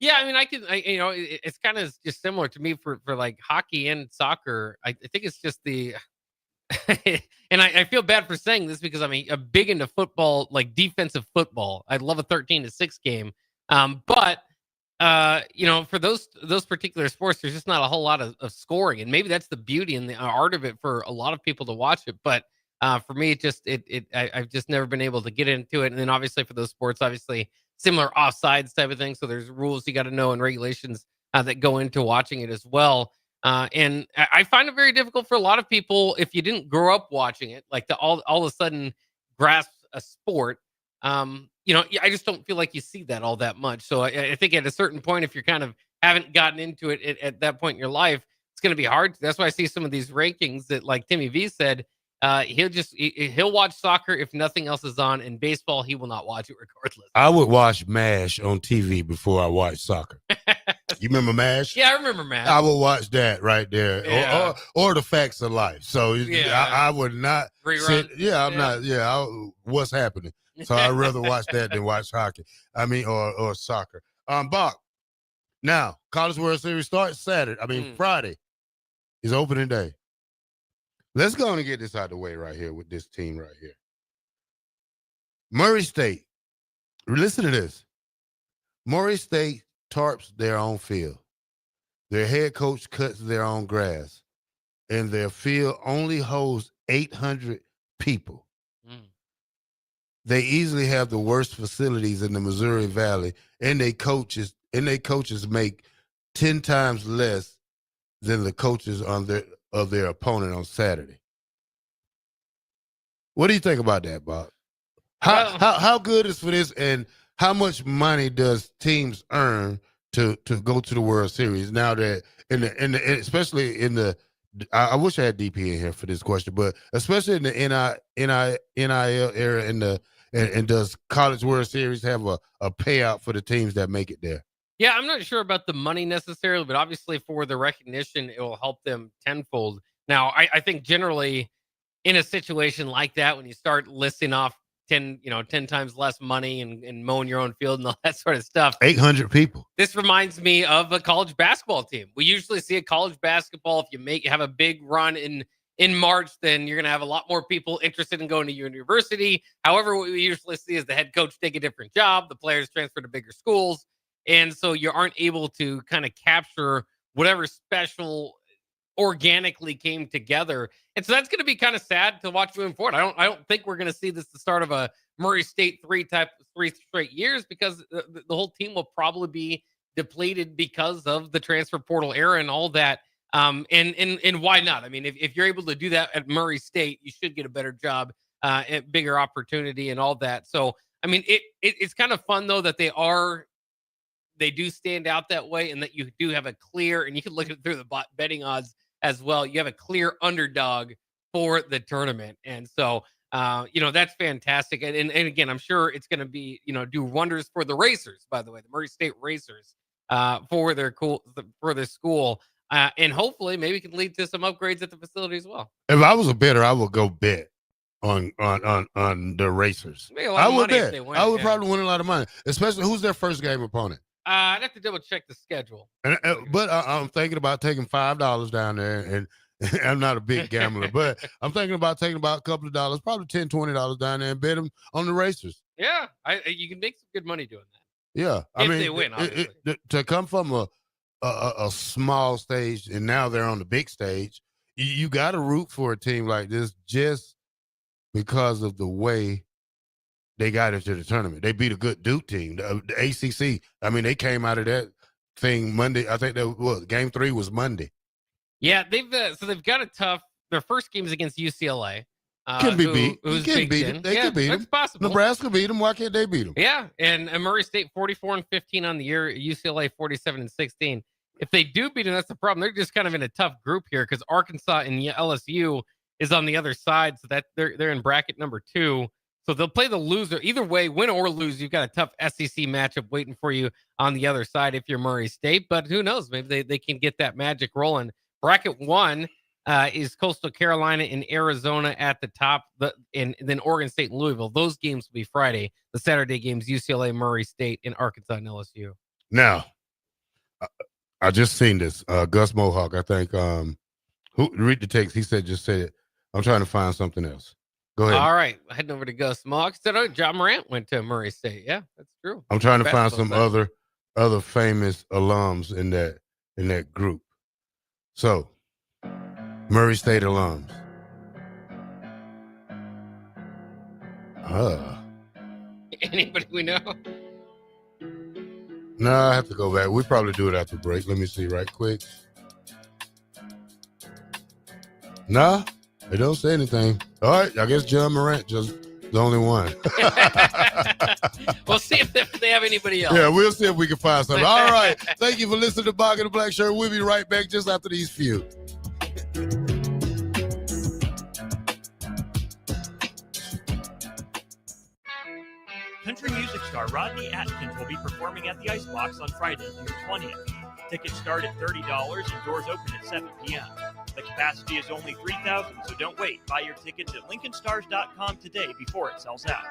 Yeah, I mean, it's kind of just similar to me for like hockey and soccer. I think it's just the, and I feel bad for saying this because I'm big into football, like defensive football. I love a 13-6 game, but for those particular sports, there's just not a whole lot of scoring, and maybe that's the beauty and the art of it for a lot of people to watch it. But for me, I've just never been able to get into it. And then obviously for those sports, obviously similar offsides type of thing. So there's rules you got to know and regulations that go into watching it as well. And I find it very difficult for a lot of people if you didn't grow up watching it, like to all of a sudden grasp a sport. I just don't feel like you see that all that much. So I think at a certain point, if you're kind of haven't gotten into it at that point in your life, it's going to be hard. That's why I see some of these rankings that, like Timmy V said, he'll watch soccer if nothing else is on, and baseball he will not watch it regardless. I would watch MASH on TV before I watch soccer. You remember MASH? Yeah, I remember MASH. I would watch that right there, Yeah. or The Facts of Life. So I would not. What's happening? So I'd rather watch that than watch hockey. I mean, or soccer. Bach. Now, College World Series starts Saturday. Friday is opening day. Let's go and get this out of the way right here with this team right here. Murray State. Listen to this. Murray State tarps their own field. Their head coach cuts their own grass. And their field only holds 800 people. They easily have the worst facilities in the Missouri Valley, and they coaches make 10 times less than the coaches of their opponent on Saturday. What do you think about that, Bob? How good is for this, and how much money does teams earn to go to the World Series now that especially in the I wish I had DP in here for this question, but especially in the NIL era and does College World Series have a payout for the teams that make it there? Yeah, I'm not sure about the money necessarily, but obviously for the recognition, it will help them tenfold. Now, I think generally in a situation like that, when you start listing off 10 times less money and mowing your own field and all that sort of stuff. 800 people. This reminds me of a college basketball team. We usually see a college basketball, if you have a big run in March, then you're going to have a lot more people interested in going to university. However, what we usually see is the head coach take a different job, the players transfer to bigger schools, and so you aren't able to kind of capture whatever special organically came together. And so that's going to be kind of sad to watch moving forward. I don't think we're going to see this the start of a Murray State 3 straight years, because the whole team will probably be depleted because of the transfer portal era and all that. And why not? I mean, if you're able to do that at Murray State, you should get a better job, bigger opportunity and all that. So, I mean, it's kind of fun though that they do stand out that way, and that you do have a clear, and you can look at it through the betting odds as well. You have a clear underdog for the tournament. And so, that's fantastic. And again, I'm sure it's going to be, do wonders for the Racers, by the way, the Murray State Racers, for their school. And hopefully maybe can lead to some upgrades at the facility as well. If I was a bettor, I would go bet on the Racers. I would bet. I would probably win a lot of money, especially who's their first game opponent. I'd have to double check the schedule. But I'm thinking about taking $5 down there I'm not a big gambler, but I'm thinking about taking about a couple of dollars, probably $10, $20 down there and bet them on the racers. Yeah, you can make some good money doing that. Yeah, If they win, obviously. To come from a small stage and now they're on the big stage, you got to root for a team like this just because of the way they got into the tournament. They beat a good Duke team, the ACC. I mean, they came out of that thing Monday. I think game 3 was Monday. Yeah, they've got a tough. Their first game is against UCLA. Can be beat. Who's Can beat them. They can beat them. That's possible. Nebraska beat them. Why can't they beat them? Yeah, and Murray State 44-15 on the year. UCLA 47-16. If they do beat them, that's the problem. They're just kind of in a tough group here because Arkansas and LSU is on the other side, so that they're in bracket number 2. So they'll play the loser. Either way, win or lose, you've got a tough SEC matchup waiting for you on the other side if you're Murray State. But who knows? Maybe they can get that magic rolling. Bracket 1 is Coastal Carolina and Arizona at the top, and then Oregon State and Louisville. Those games will be Friday. The Saturday games, UCLA, Murray State, and Arkansas and LSU. Now, I just seen this. Gus Mohawk, I think. Read the text. He said, just say it. I'm trying to find something else. Go ahead. All right. Heading over to Gus Mohawk. Said, John Morant went to Murray State. Yeah, that's true. I'm trying to find some other famous alums in that group. So, Murray State alums. Anybody we know? No, I have to go back. We probably do it after break. Let me see right quick. Nah, they don't say anything. All right, I guess John Morant just the only one. We'll see if they have anybody else. Yeah, we'll see if we can find something. All right. Thank you for listening to Bog in the Black Shirt. We'll be right back just after these few. Country music star Rodney Atkins will be performing at the Icebox on Friday, June 20th. Tickets start at $30 and doors open at 7 p.m. The capacity is only 3,000, so don't wait. Buy your tickets at LincolnStars.com today before it sells out.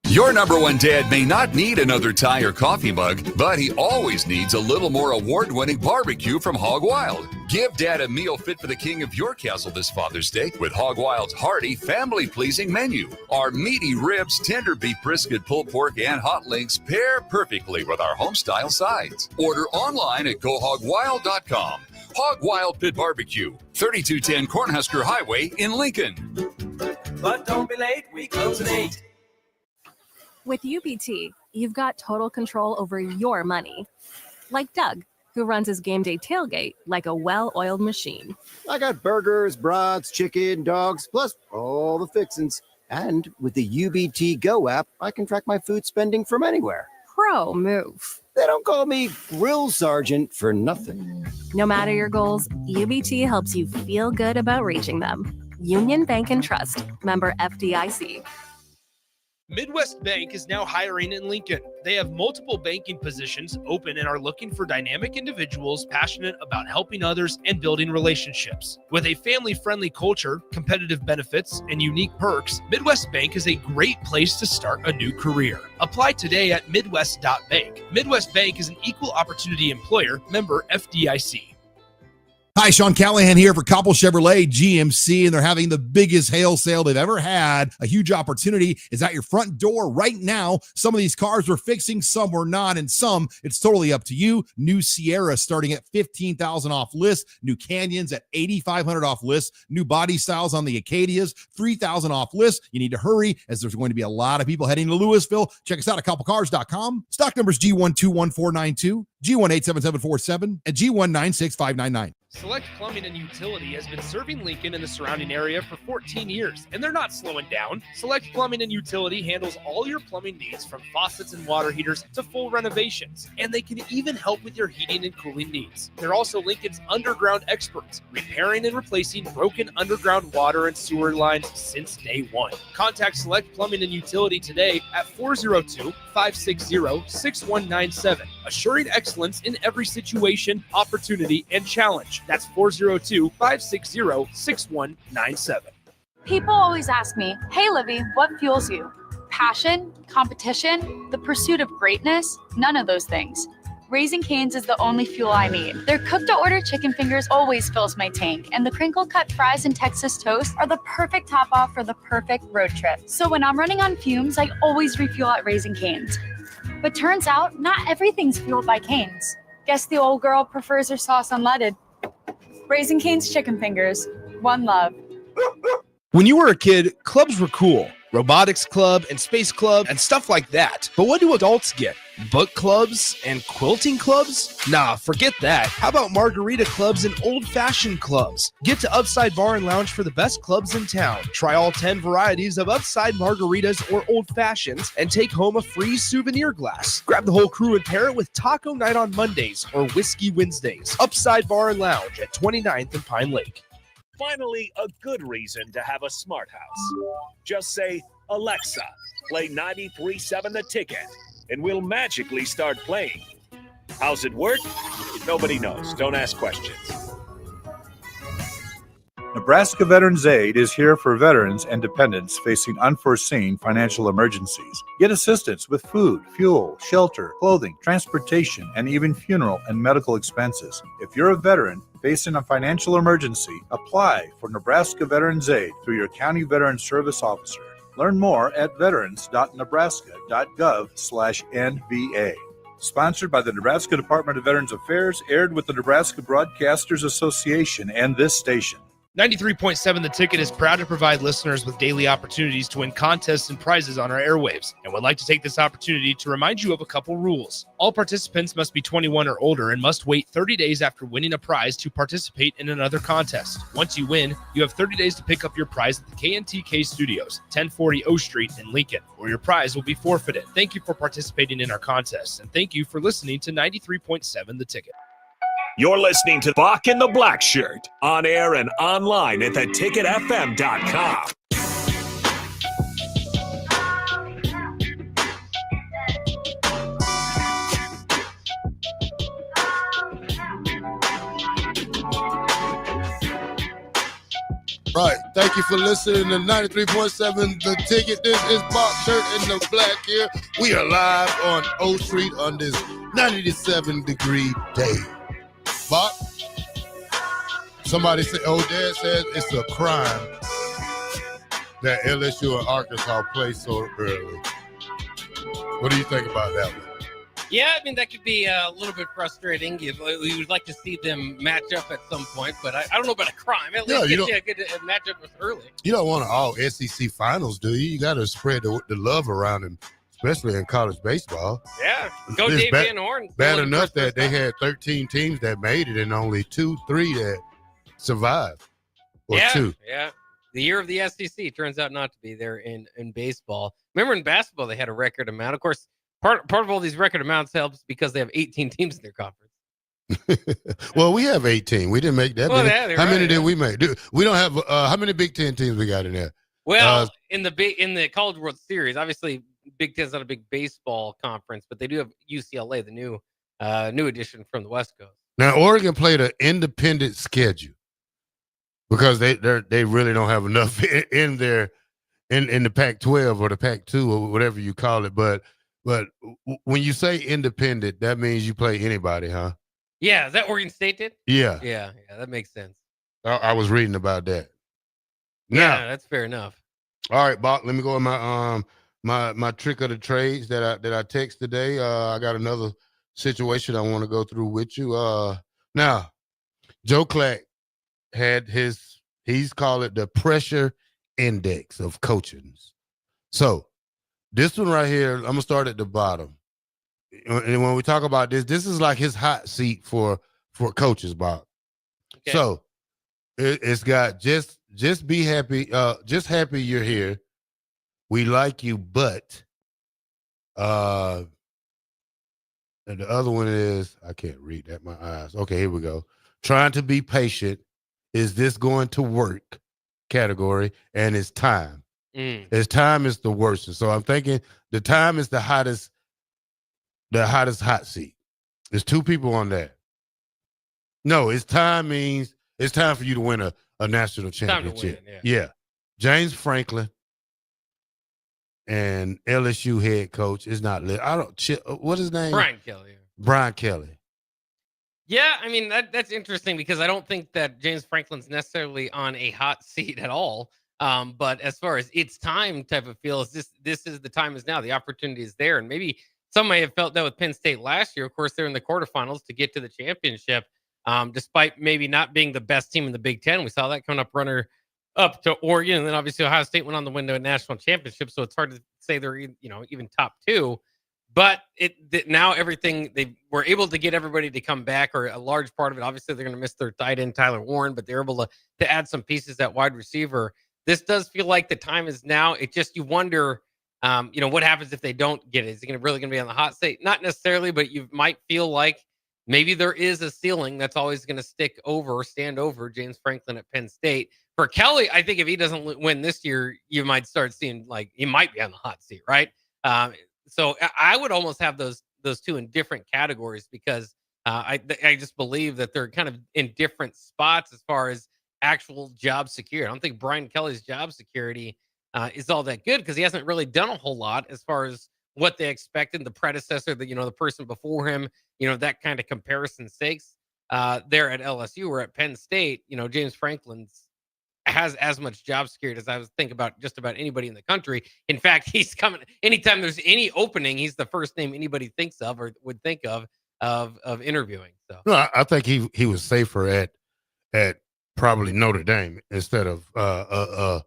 Your number one dad may not need another tie or coffee mug, but he always needs a little more award-winning barbecue from Hog Wild. Give Dad a meal fit for the king of your castle this Father's Day with Hog Wild's hearty, family-pleasing menu. Our meaty ribs, tender beef brisket, pulled pork, and hot links pair perfectly with our home-style sides. Order online at GoHogWild.com. Hog Wild Pit Barbecue, 3210 Cornhusker Highway in Lincoln. But don't be late, we close at 8. With UBT, you've got total control over your money. Like Doug, who runs his game day tailgate like a well-oiled machine. I got burgers, brats, chicken, dogs, plus all the fixins. And with the UBT Go app, I can track my food spending from anywhere. Pro move. They don't call me Grill Sergeant for nothing. No matter your goals, UBT helps you feel good about reaching them. Union Bank and Trust, member FDIC. Midwest Bank is now hiring in Lincoln. They have multiple banking positions open and are looking for dynamic individuals passionate about helping others and building relationships. With a family-friendly culture, competitive benefits, and unique perks, Midwest Bank is a great place to start a new career. Apply today at midwest.bank. Midwest Bank is an equal opportunity employer, member FDIC. Hi, Sean Callahan here for Coppell Chevrolet GMC, and they're having the biggest hail sale they've ever had. A huge opportunity is at your front door right now. Some of these cars we're fixing, some we're not, and some it's totally up to you. New Sierra starting at $15,000 off list. New Canyons at $8,500 off list. New body styles on the Acadias, $3,000 off list. You need to hurry as there's going to be a lot of people heading to Louisville. Check us out at CoppellCars.com. Stock numbers G121492, G187747, and G196599. Select Plumbing and Utility has been serving Lincoln and the surrounding area for 14 years, and they're not slowing down. Select Plumbing and Utility handles all your plumbing needs from faucets and water heaters to full renovations, and they can even help with your heating and cooling needs. They're also Lincoln's underground experts, repairing and replacing broken underground water and sewer lines since day one. Contact Select Plumbing and Utility today at 402-560-6197, assuring excellence in every situation, opportunity, and challenge. That's 402-560-6197. People always ask me, hey, Livy, what fuels you? Passion, competition, the pursuit of greatness? None of those things. Raising Cane's is the only fuel I need. Their cooked-to-order chicken fingers always fills my tank, and the crinkle-cut fries and Texas toast are the perfect top-off for the perfect road trip. So when I'm running on fumes, I always refuel at Raising Cane's. But turns out, not everything's fueled by Cane's. Guess the old girl prefers her sauce unleaded. Raising Cane's chicken fingers. One love. When you were a kid, clubs were cool. Robotics club and space club and stuff like that. But what do adults get? Book clubs and quilting clubs? Nah, forget that. How about margarita clubs and old-fashioned clubs? Get to Upside Bar and Lounge for the best clubs in town. Try all 10 varieties of Upside margaritas or old fashions and take home a free souvenir glass. Grab the whole crew and pair it with Taco Night on Mondays or Whiskey Wednesdays. Upside Bar and Lounge at 29th and Pine Lake. Finally, a good reason to have a smart house. Just say, Alexa, play 93.7 The Ticket, and we'll magically start playing. How's it work? Nobody knows. Don't ask questions. Nebraska Veterans Aid is here for veterans and dependents facing unforeseen financial emergencies. Get assistance with food, fuel, shelter, clothing, transportation, and even funeral and medical expenses. If you're a veteran facing a financial emergency, apply for Nebraska Veterans Aid through your county veteran service officer. Learn more at veterans.nebraska.gov/NVA. Sponsored by the Nebraska Department of Veterans Affairs, aired with the Nebraska Broadcasters Association and this station. 93.7 The Ticket is proud to provide listeners with daily opportunities to win contests and prizes on our airwaves, and would like to take this opportunity to remind you of a couple rules. All participants must be 21 or older and must wait 30 days after winning a prize to participate in another contest. Once you win, you have 30 days to pick up your prize at the KNTK Studios, 1040 O Street in Lincoln, or your prize will be forfeited. Thank you for participating in our contests, and thank you for listening to 93.7 The Ticket. You're listening to Bach in the Black Shirt, on air and online at theticketfm.com. Right. Thank you for listening to 93.7 The Ticket. This is Bach Shirt in the Black here. We are live on O Street on this 97-degree day. Bach, somebody said, Dad says it's a crime that LSU and Arkansas play so early. What do you think about that one? Yeah, I mean, that could be a little bit frustrating. We would like to see them match up at some point, but I don't know about a crime. At least get you a good matchup with early. You don't want all SEC finals, do you? You got to spread the love around, and especially in college baseball. Yeah, go Dave Van Horn. Bad enough that they had 13 teams that made it and only 2-3 that survived. Or two. Yeah. The year of the SEC turns out not to be there in baseball. Remember in basketball, they had a record amount. Of course, part of all these record amounts helps because they have 18 teams in their conference. Well, we have 18. We didn't make that many. Yeah, how many did we make? We don't have how many Big Ten teams we got in there? Well, in the College World Series, obviously Big Ten's not a big baseball conference, but they do have UCLA, the new addition from the West Coast. Now, Oregon played an independent schedule because they really don't have enough in the Pac-12 or the Pac-2 or whatever you call it. But when you say independent, that means you play anybody, huh? Yeah, is that Oregon State did? Yeah, that makes sense. I was reading about that. Yeah, that's fair enough. All right, Bach, let me go with my my trick of the trades that I text today. I got another situation I want to go through with you. Now, Joe Clack had he's called it the pressure index of coaching. So this one right here, I'm gonna start at the bottom. And when we talk about this is like his hot seat for coaches, Bob. Okay. So it's got just be happy, just happy you're here. We like you, but and the other one is, I can't read that, my eyes. Okay, here we go. Trying to be patient. Is this going to work? Category, and it's time. His time is the worst. So I'm thinking the time is the hottest hot seat. There's two people on that. No, it's time means it's time for you to win a national championship. Win, yeah. James Franklin and LSU head coach is not lit. What's his name? Brian Kelly. Brian Kelly. Yeah, I mean that's interesting because I don't think that James Franklin's necessarily on a hot seat at all. But as far as it's time type of feel, is this is the time is now. The opportunity is there, and maybe some may have felt that with Penn State last year. Of course, they're in the quarterfinals to get to the championship, despite maybe not being the best team in the Big Ten. We saw that coming up runner up to Oregon, and then obviously Ohio State went on the win to a national championship. So it's hard to say they're even top two. But now everything they were able to get everybody to come back, or a large part of it. Obviously, they're going to miss their tight end Tyler Warren, but they're able to add some pieces at wide receiver. This does feel like the time is now. It just you wonder, what happens if they don't get it? Is it really going to be on the hot seat? Not necessarily, but you might feel like maybe there is a ceiling that's always going to stand over James Franklin at Penn State. For Kelly, I think if he doesn't win this year, you might start seeing like he might be on the hot seat, right? So I would almost have those two in different categories because I just believe that they're kind of in different spots as far as actual job security. I don't think Brian Kelly's job security is all that good because he hasn't really done a whole lot as far as what they expected. The predecessor, the person before him, that kind of comparison sakes there at LSU or at Penn State, James Franklin's has as much job security as I was think about just about anybody in the country. In fact, he's coming anytime there's any opening, he's the first name anybody thinks of or would think of interviewing. So no, I think he was safer at probably Notre Dame instead of a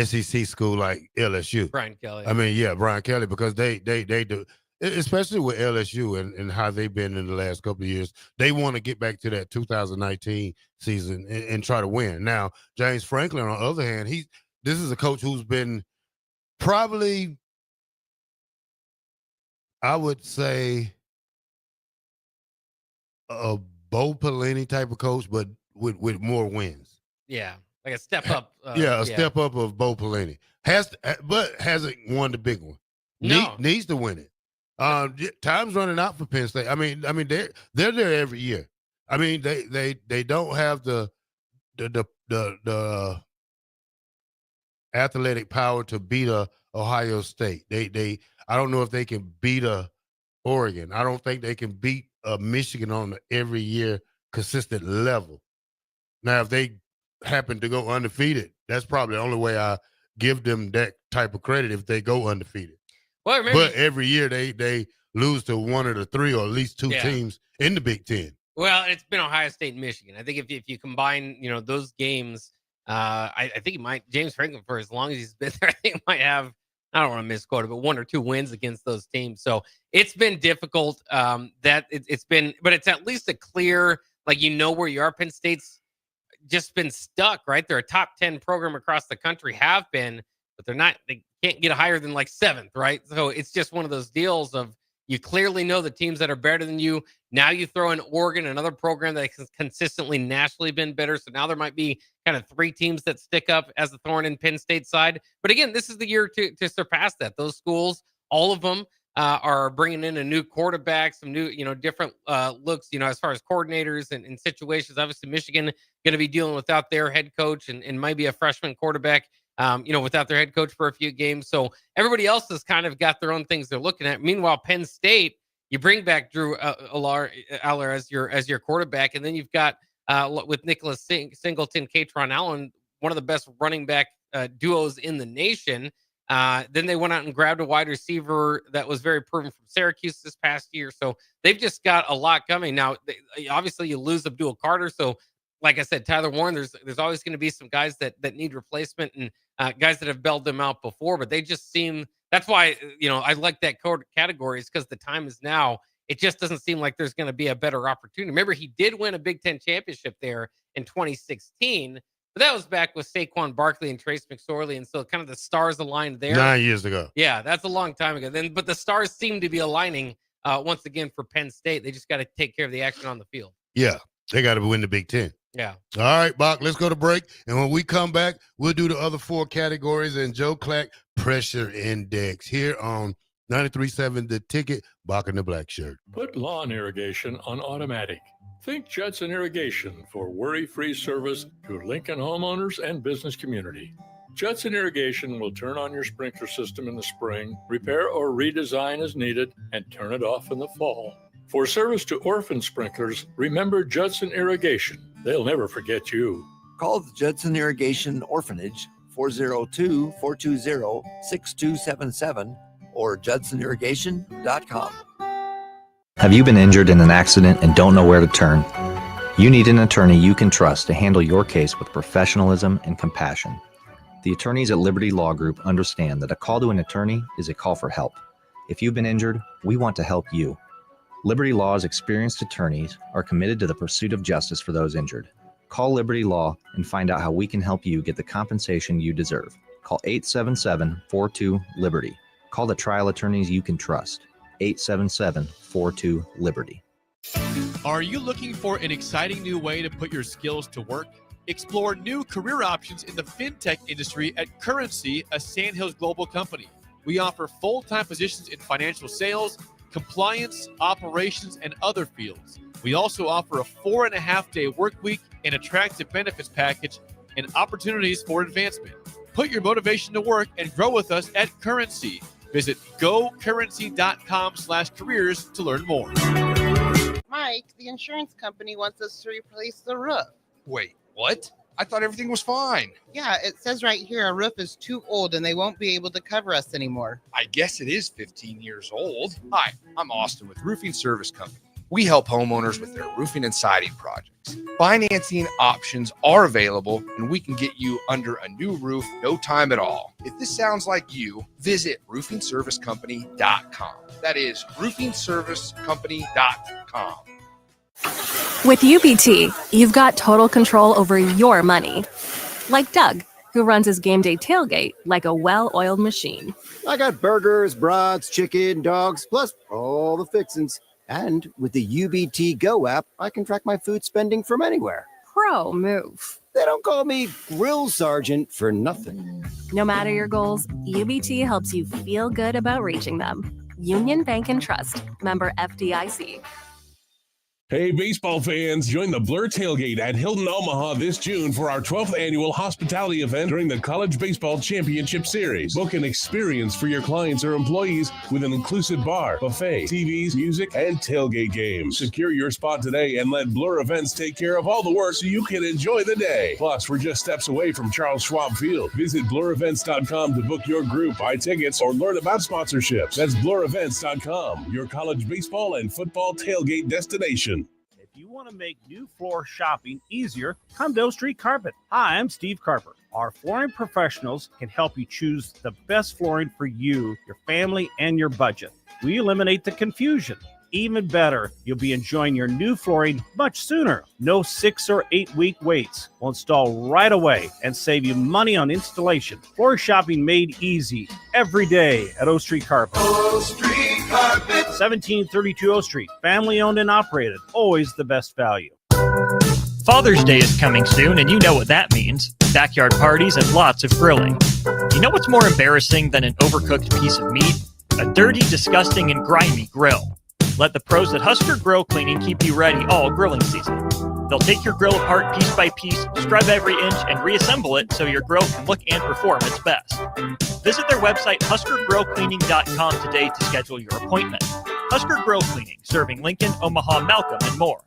SEC school like LSU. Brian Kelly. I mean, yeah, Brian Kelly, because they do, especially with LSU and how they've been in the last couple of years. They want to get back to that 2019 season and try to win. Now, James Franklin, on the other hand, this is a coach who's been probably, I would say, a Bo Pelini type of coach, but with more wins. Yeah, like a step up. Step up of Bo Pelini. But hasn't won the big one. No. Needs to win it. Time's running out for Penn State. I mean, they're there every year. I mean, they don't have the athletic power to beat Ohio State. I don't know if they can beat Oregon. I don't think they can beat Michigan on an every year consistent level. Now, if they happen to go undefeated, that's probably the only way I give them that type of credit if they go undefeated. Well, but every year they lose to one of the three or at least two teams in the Big Ten. Well, it's been Ohio State and Michigan. I think if you combine, those games, I think he might, James Franklin, for as long as he's been there, I think he might have, I don't want to misquote it, but 1 or 2 wins against those teams. So it's been difficult. It's been, but it's at least a clear, like, where you are. Penn State's just been stuck, right? They're a top 10 program across the country, have been, but they can't get higher than like 7th, right? So it's just one of those deals of you clearly know the teams that are better than you. Now you throw in Oregon, another program that has consistently nationally been better. So now there might be kind of 3 teams that stick up as a thorn in Penn State's side. But again, this is the year to surpass that. Those schools, all of them, are bringing in a new quarterback, some new, different looks, as far as coordinators and situations. Obviously, Michigan going to be dealing without their head coach and maybe a freshman quarterback, without their head coach for a few games. So everybody else has kind of got their own things they're looking at. Meanwhile, Penn State, you bring back Drew Aller as your quarterback, and then you've got with Nicholas Singleton, Katron Allen, one of the best running back duos in the nation. Then they went out and grabbed a wide receiver that was very proven from Syracuse this past year. So they've just got a lot coming. Now, obviously, you lose Abdul Carter. So, like I said, Tyler Warren, there's always going to be some guys that need replacement and guys that have bailed them out before. But they just seem – that's why, I like that category is because the time is now. It just doesn't seem like there's going to be a better opportunity. Remember, he did win a Big Ten championship there in 2016. But that was back with Saquon Barkley and Trace McSorley, and so kind of the stars aligned there. 9 years ago. Yeah, that's a long time ago. But the stars seem to be aligning once again for Penn State. They just got to take care of the action on the field. Yeah, they got to win the Big Ten. Yeah. All right, Bach, let's go to break. And when we come back, we'll do the other 4 categories and Joe Clack Pressure Index here on 93.7 The Ticket, Bach and the Black Shirt. Put lawn irrigation on automatic. Think Judson Irrigation for worry-free service to Lincoln homeowners and business community. Judson Irrigation will turn on your sprinkler system in the spring, repair or redesign as needed, and turn it off in the fall. For service to orphan sprinklers, remember Judson Irrigation. They'll never forget you. Call the Judson Irrigation Orphanage 402-420-6277 or judsonirrigation.com. Have you been injured in an accident and don't know where to turn? You need an attorney you can trust to handle your case with professionalism and compassion. The attorneys at Liberty Law Group understand that a call to an attorney is a call for help. If you've been injured, we want to help you. Liberty Law's experienced attorneys are committed to the pursuit of justice for those injured. Call Liberty Law and find out how we can help you get the compensation you deserve. Call 877-42-LIBERTY. Call the trial attorneys you can trust. 877-42-LIBERTY. Are you looking for an exciting new way to put your skills to work? Explore new career options in the fintech industry at Currency, a Sandhills global company. We offer full-time positions in financial sales, compliance, operations, and other fields. We also offer a 4.5-day work week, an attractive benefits package, and opportunities for advancement. Put your motivation to work and grow with us at Currency. Visit gocurrency.com/careers to learn more. Mike, the insurance company wants us to replace the roof. Wait, what? I thought everything was fine. Yeah, it says right here our roof is too old and they won't be able to cover us anymore. I guess it is 15 years old. Hi, I'm Austin with Roofing Service Company. We help homeowners with their roofing and siding projects. Financing options are available and we can get you under a new roof no time at all. If this sounds like you, visit roofingservicecompany.com. That is roofingservicecompany.com. With UBT, you've got total control over your money. Like Doug, who runs his game day tailgate like a well-oiled machine. I got burgers, brats, chicken, dogs, plus all the fixins. And with the UBT Go app, I can track my food spending from anywhere. Pro move. They don't call me Grill Sergeant for nothing. No matter your goals, UBT helps you feel good about reaching them. Union Bank and Trust. Member FDIC. Hey, baseball fans, join the Blur Tailgate at Hilton Omaha this June for our 12th annual hospitality event during the College Baseball Championship Series. Book an experience for your clients or employees with an inclusive bar, buffet, TVs, music, and tailgate games. Secure your spot today and let Blur Events take care of all the work so you can enjoy the day. Plus, we're just steps away from Charles Schwab Field. Visit blurevents.com to book your group, buy tickets, or learn about sponsorships. That's blurevents.com, your college baseball and football tailgate destination. If you want to make new floor shopping easier, come to O Street Carpet. Hi, I'm Steve Carper. Our flooring professionals can help you choose the best flooring for you, your family, and your budget. We eliminate the confusion. Even better, you'll be enjoying your new flooring much sooner. No 6 or 8 week waits. We'll install right away and save you money on installation. Floor shopping made easy every day at O Street Carpet. O Street Carpet. 1732 O Street. Family owned and operated. Always the best value. Father's Day is coming soon, and you know what that means. Backyard parties and lots of grilling. You know what's more embarrassing than an overcooked piece of meat? A dirty, disgusting, and grimy grill. Let the pros at Husker Grill Cleaning keep you ready all grilling season. They'll take your grill apart piece by piece, scrub every inch, and reassemble it so your grill can look and perform its best. Visit their website, huskergrillcleaning.com today to schedule your appointment. Husker Grill Cleaning, serving Lincoln, Omaha, Malcolm, and more.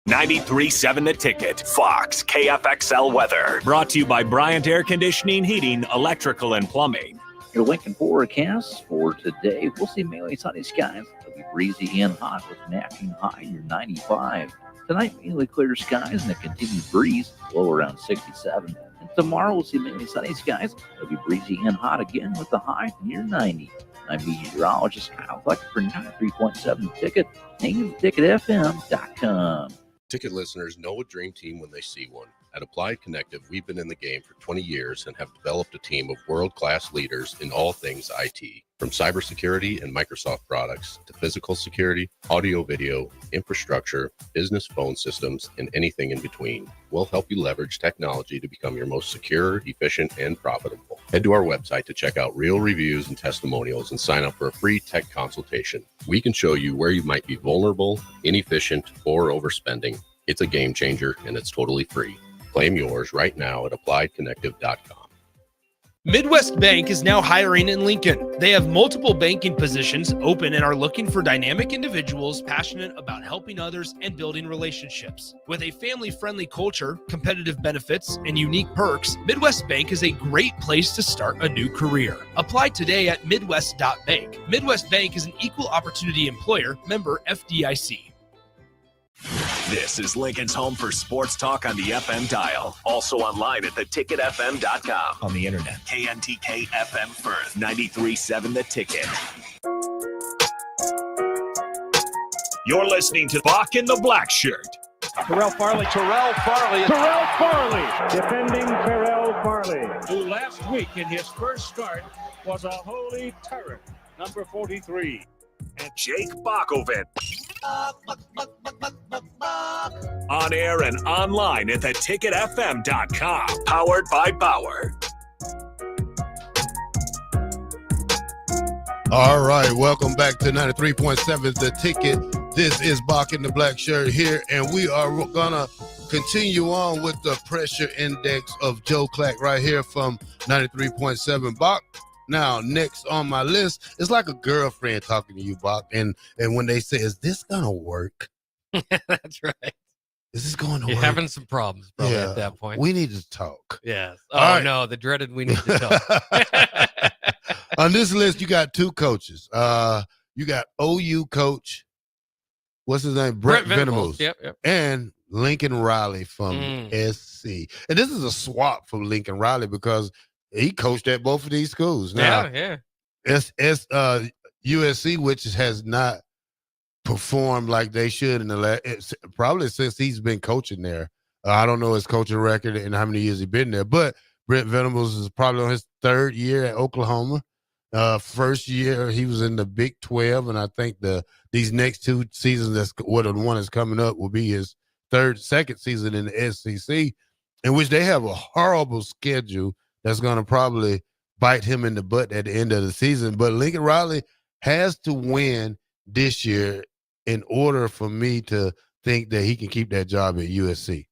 93.7 The Ticket, Fox, KFXL weather. Brought to you by Bryant Air Conditioning, Heating, Electrical, and Plumbing. Your Lincoln forecast for today, we'll see mainly sunny skies. It'll be breezy and hot with an afternoon high near 95. Tonight, mainly clear skies and a continued breeze, low around 67. And tomorrow, we'll see mainly sunny skies. It'll be breezy and hot again with a high near 90. I'm meteorologist Kyle Fletcher for 93.7 Ticket, and ticketfm.com. Ticket listeners know a dream team when they see one. At Applied Connective, we've been in the game for 20 years and have developed a team of world-class leaders in all things IT. From cybersecurity and Microsoft products to physical security, audio-video, infrastructure, business phone systems, and anything in between. We'll help you leverage technology to become your most secure, efficient, and profitable. Head to our website to check out real reviews and testimonials and sign up for a free tech consultation. We can show you where you might be vulnerable, inefficient, or overspending. It's a game changer, and it's totally free. Claim yours right now at appliedconnective.com. Midwest Bank is now hiring in Lincoln. They have multiple banking positions open and are looking for dynamic individuals passionate about helping others and building relationships. With a family-friendly culture, competitive benefits, and unique perks, Midwest Bank is a great place to start a new career. Apply today at midwest.bank. Midwest Bank is an equal opportunity employer, member FDIC. This is Lincoln's home for sports talk on the FM dial. Also online at theticketfm.com. On the internet, KNTK FM Firth, 93.7 The Ticket. You're listening to Bach in the Black Shirt. Terrell Farley, defending Terrell Farley, who last week in his first start was a holy terror, number 43. And Jake Bakoven. On air and online at theticketfm.com. Powered by Bauer. All right, welcome back to 93.7 The Ticket. This is Bach in the Black Shirt here, and we are gonna continue on with the pressure index of Joe Clack right here from 93.7 Bach. Now, next on my list, it's like a girlfriend talking to you, Bach, and when they say, "Is this gonna work?" That's right. Is this going to You're work? having some problems probably at that point. We need to talk. Yes. All Oh, right. no, the dreaded we need to talk. On this list, you got two coaches. You got OU coach, what's his name? Brent Venables. Yep. And Lincoln Riley from SC. And this is a swap from Lincoln Riley because he coached at both of these schools. Now, Yeah. USC, which has not performed like they should in the probably since he's been coaching there. I don't know his coaching record and how many years he's been there, but Brent Venables is probably on his third year at Oklahoma. First year he was in the Big 12, and I think these next two seasons, the one that's coming up, will be his second season in the SEC, in which they have a horrible schedule that's going to probably bite him in the butt at the end of the season. But Lincoln Riley has to win this year in order for me to think that he can keep that job at USC.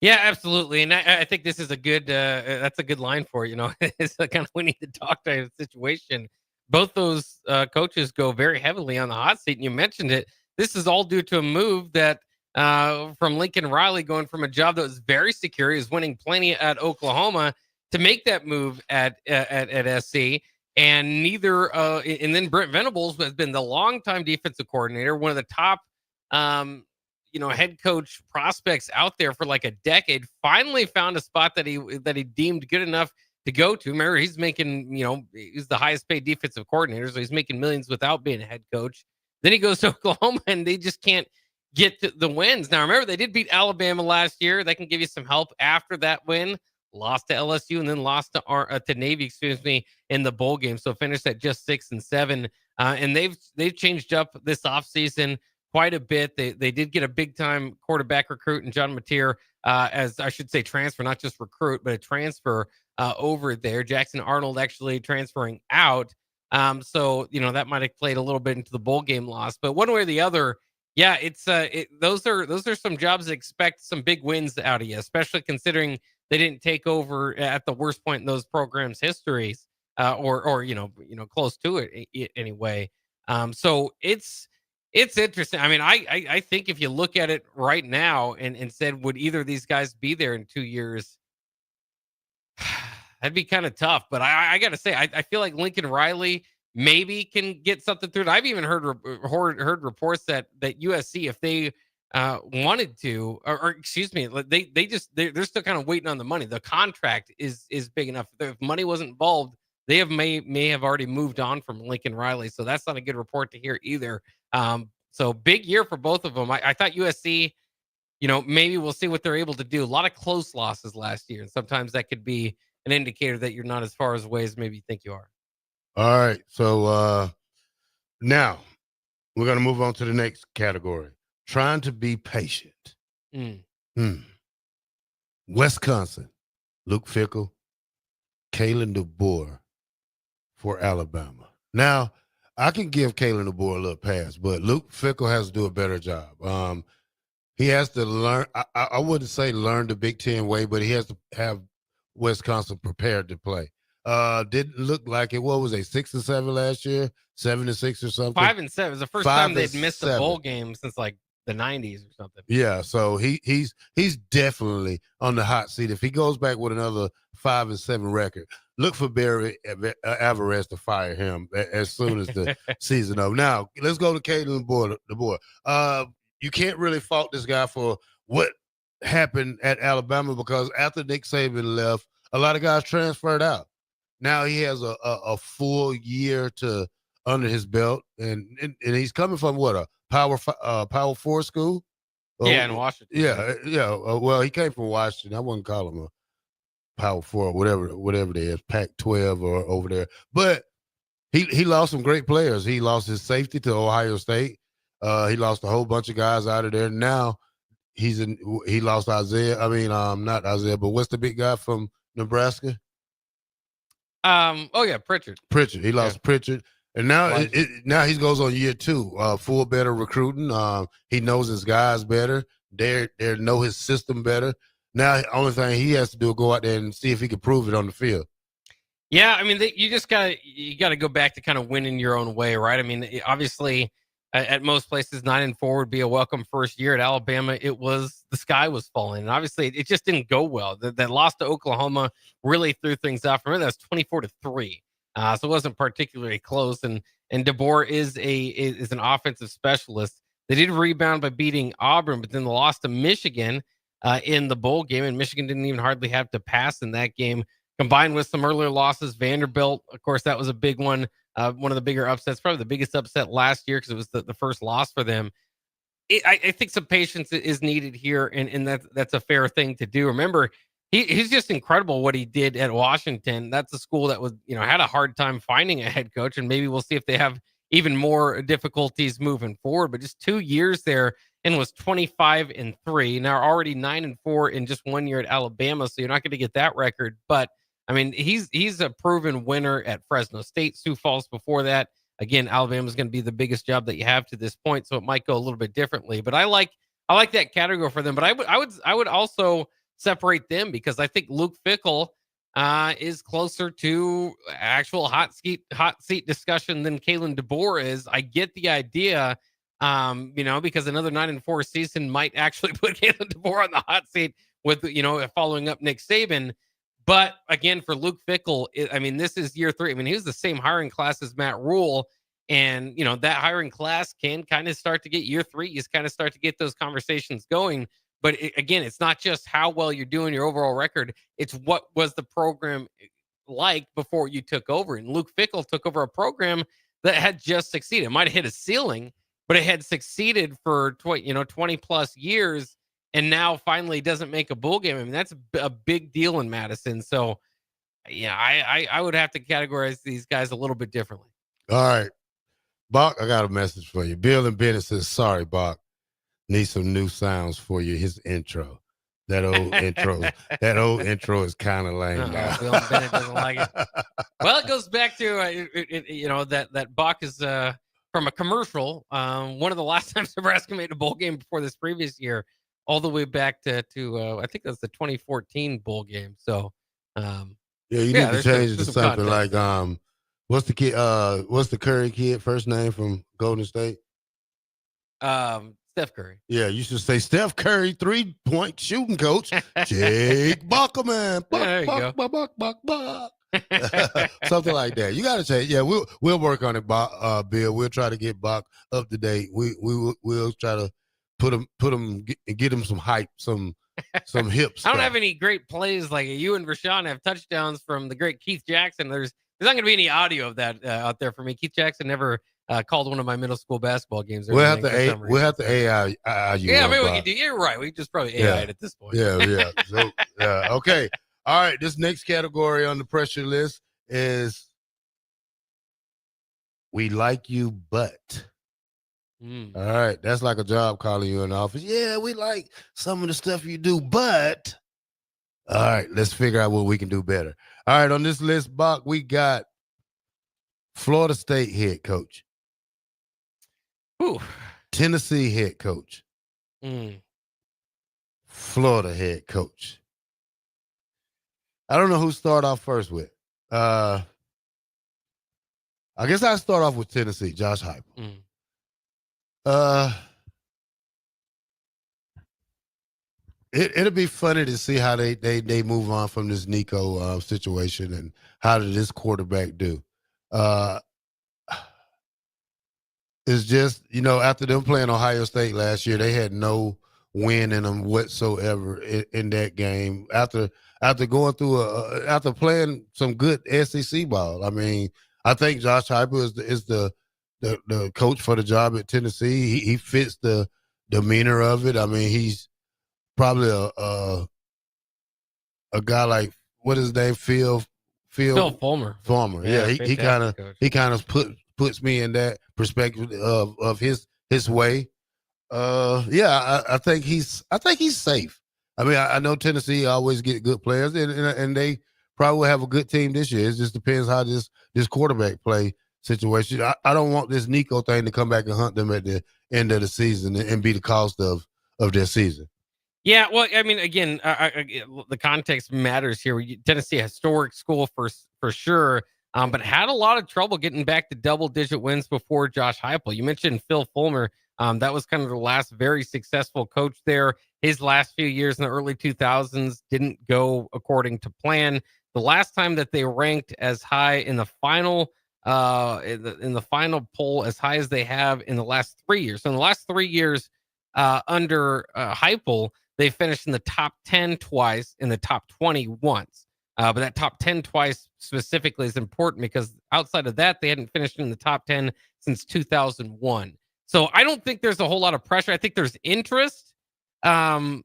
Yeah, absolutely. And I think this is a good, that's a good line for it. You know, it's the kind of we need to talk to situation. Both those coaches go very heavily on the hot seat. And you mentioned it. This is all due to a move that from Lincoln Riley going from a job that was very secure, he was winning plenty at Oklahoma, to make that move at SC. And neither, and then Brent Venables has been the longtime defensive coordinator, one of the top, head coach prospects out there for like a decade. Finally found a spot that he deemed good enough to go to. Remember, he's making, he's the highest paid defensive coordinator, so he's making millions without being a head coach. Then he goes to Oklahoma, and they just can't get to the wins. Now, remember, they did beat Alabama last year. That can give you some help after that win. Lost to LSU and then lost to Navy, in the bowl game. So finished at just 6-7. And they've changed up this offseason quite a bit. They did get a big time quarterback recruit in John Mateer, as I should say transfer, not just recruit, but a transfer over there. Jackson Arnold actually transferring out. So that might have played a little bit into the bowl game loss. But one way or the other, yeah, those are some jobs that expect some big wins out of you, especially considering they didn't take over at the worst point in those programs' histories, or close to it anyway. So it's interesting. I mean, I think if you look at it right now and said, would either of these guys be there in 2 years? That'd be kind of tough. But I got to say, I feel like Lincoln Riley maybe can get something through it. I've even heard reports that USC, if they wanted to, or excuse me, they're still kind of waiting on the money. The contract is big enough. If money wasn't involved, they may have already moved on from Lincoln Riley. So that's not a good report to hear either. So big year for both of them. I thought USC, maybe we'll see what they're able to do. A lot of close losses last year, and sometimes that could be an indicator that you're not as far away as maybe you think you are. All right. So now we're going to move on to the next category. Trying to be patient. Wisconsin, Luke Fickell, Kalen DeBoer for Alabama. Now, I can give Kalen DeBoer a little pass, but Luke Fickell has to do a better job. He has to learn, I wouldn't say learn the Big Ten way, but he has to have Wisconsin prepared to play. Didn't look like it. What was they, 6-7 last year? 7-6 or something? 5-7. It was the first time they'd missed a bowl game since like the 90s or something. Yeah, so he's definitely on the hot seat. If he goes back with another 5-7 record, look for Barry Alvarez to fire him as soon as the season over. Now let's go to Kalen DeBoer. You can't really fault this guy for what happened at Alabama, because after Nick Saban left, a lot of guys transferred out. Now he has a full year under his belt, and he's coming from what, a Power 4 school? Yeah, in Washington. Yeah. Well, he came from Washington. I wouldn't call him a Power 4 or whatever it is, Pac-12 or over there. But he lost some great players. He lost his safety to Ohio State. He lost a whole bunch of guys out of there. Now he lost Isaiah. I mean, not Isaiah, but what's the big guy from Nebraska? Pritchard. He lost Pritchard. And now now he goes on year 2, full better recruiting. He knows his guys better. They know his system better. Now the only thing he has to do is go out there and see if he can prove it on the field. Yeah, I mean, you gotta go back to kind of winning your own way, right? I mean, obviously, at most places, 9-4 would be a welcome first year. At Alabama, the sky was falling, and obviously, it just didn't go well. That loss to Oklahoma really threw things off. Remember, that was 24-3. So it wasn't particularly close. And DeBoer is an offensive specialist. They did rebound by beating Auburn, but then the loss to Michigan in the bowl game, and Michigan didn't even hardly have to pass in that game, combined with some earlier losses. Vanderbilt, of course, that was a big one. One of the bigger upsets, probably the biggest upset last year, because it was the first loss for them. I think some patience is needed here, and that's a fair thing to do. Remember, he's just incredible what he did at Washington. That's a school that was, had a hard time finding a head coach, and maybe we'll see if they have even more difficulties moving forward. But just 2 years there, and was 25-3. Now already 9-4 in just 1 year at Alabama, so you're not going to get that record. But I mean, he's a proven winner at Fresno State, Sioux Falls before that. Again, Alabama's going to be the biggest job that you have to this point, so it might go a little bit differently. But I like that category for them. But I would also separate them, because I think Luke Fickell is closer to actual hot seat discussion than Kalen DeBoer is. I get the idea, because another 9-4 season might actually put Kalen DeBoer on the hot seat with, following up Nick Saban. But again, for Luke Fickell, this is year 3. I mean, he was the same hiring class as Matt Rule. And, that hiring class can kind of start to get year 3. You kind of start to get those conversations going. But again, it's not just how well you're doing, your overall record. It's what was the program like before you took over. And Luke Fickell took over a program that had just succeeded. It might have hit a ceiling, but it had succeeded for 20 plus years. And now finally doesn't make a bowl game. I mean, that's a big deal in Madison. So, yeah, I would have to categorize these guys a little bit differently. All right. Bach, I got a message for you. Bill and Bennett says, sorry, Bach. Need some new sounds for you. His intro. That old intro is kind of lame. Bill and Bennett doesn't like it. Well, it goes back to, that Bach is from a commercial. One of the last times Nebraska made a bowl game before this previous year, all the way back to I think that's the 2014 bowl game. So, you need to change it to something like what's the Curry kid first name from Golden State? Steph Curry. Yeah, you should say Steph Curry 3-point shooting coach Jake Buckelman. There you go. Something like that. You got to change. Yeah, we'll work on it, Bill. We'll try to get Bach up to date. We'll try to put him, get him some hype, some hips. I don't have any great plays like you and Rashawn have touchdowns from the great Keith Jackson. There's not going to be any audio of that out there for me. Keith Jackson never called one of my middle school basketball games. We'll have to AI you. Yeah, maybe we can do. You're right. We just probably AI it at this point. Yeah. So, okay. All right. This next category on the pressure list is we like you, but. All right, that's like a job calling you in the office. Yeah, we like some of the stuff you do, but all right, let's figure out what we can do better. All right, on this list, Bach, we got Florida State head coach, Tennessee head coach, Florida head coach. I don't know who start off first with. I guess I'll start off with Tennessee, Josh Heupel. It'll be funny to see how they move on from this Nico situation and how did this quarterback do. It's just, after them playing Ohio State last year, they had no win in them whatsoever in that game. After going through after playing some good SEC ball, I mean, I think Josh Heupel is the coach for the job at Tennessee. He fits the demeanor of it. I mean, he's probably a guy like, what is his name? Phil Fulmer. Yeah, he kind of puts me in that perspective of his way. I think he's safe. I mean, I know Tennessee always get good players, and they probably will have a good team this year. It just depends how this quarterback play situation. I don't want this Nico thing to come back and hunt them at the end of the season and be the cost of their season. Yeah, well, I mean, again, the context matters here. Tennessee, a historic school for sure, but had a lot of trouble getting back to double-digit wins before Josh Heupel. You mentioned Phil Fulmer. That was kind of the last very successful coach there. His last few years in the early 2000s didn't go according to plan. The last time that they ranked as high in the final in the final poll as high as they have in the last 3 years. So in the last 3 years under Heupel, they finished in the top 10 twice, in the top 20 once. But that top 10 twice specifically is important because outside of that, they hadn't finished in the top 10 since 2001. So I don't think there's a whole lot of pressure. I think there's interest in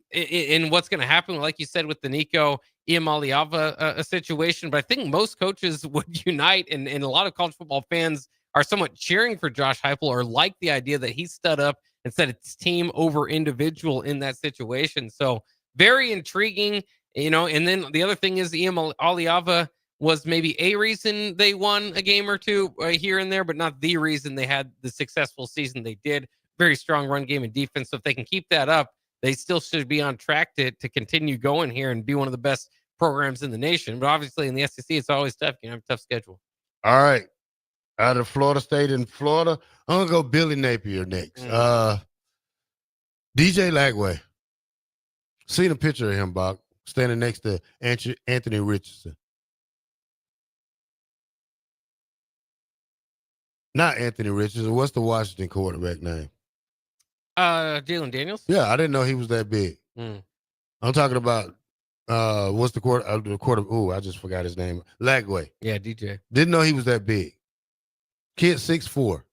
what's going to happen, like you said, with the Nico Iamaleava situation. But I think most coaches would unite, and a lot of college football fans are somewhat cheering for Josh Heupel or like the idea that he stood up and said it's team over individual in that situation. So very intriguing, and then the other thing is Iamaleava was maybe a reason they won a game or two here and there, but not the reason they had the successful season they did. Very strong run game and defense. So if they can keep that up, they still should be on track to continue going here and be one of the best programs in the nation. But obviously in the SEC, it's always tough. You have a tough schedule. All right. Out of Florida State in Florida, I'm going to go Billy Napier next. DJ Lagway. Seen a picture of him, Bach, standing next to Anthony Richardson. Not Anthony Richardson. What's the Washington quarterback name? Jalen Daniels. Yeah, I didn't know he was that big. I'm talking about what's the quarter? I just forgot his name. Lagway. Yeah, DJ. Didn't know he was that big. Kid 6'4".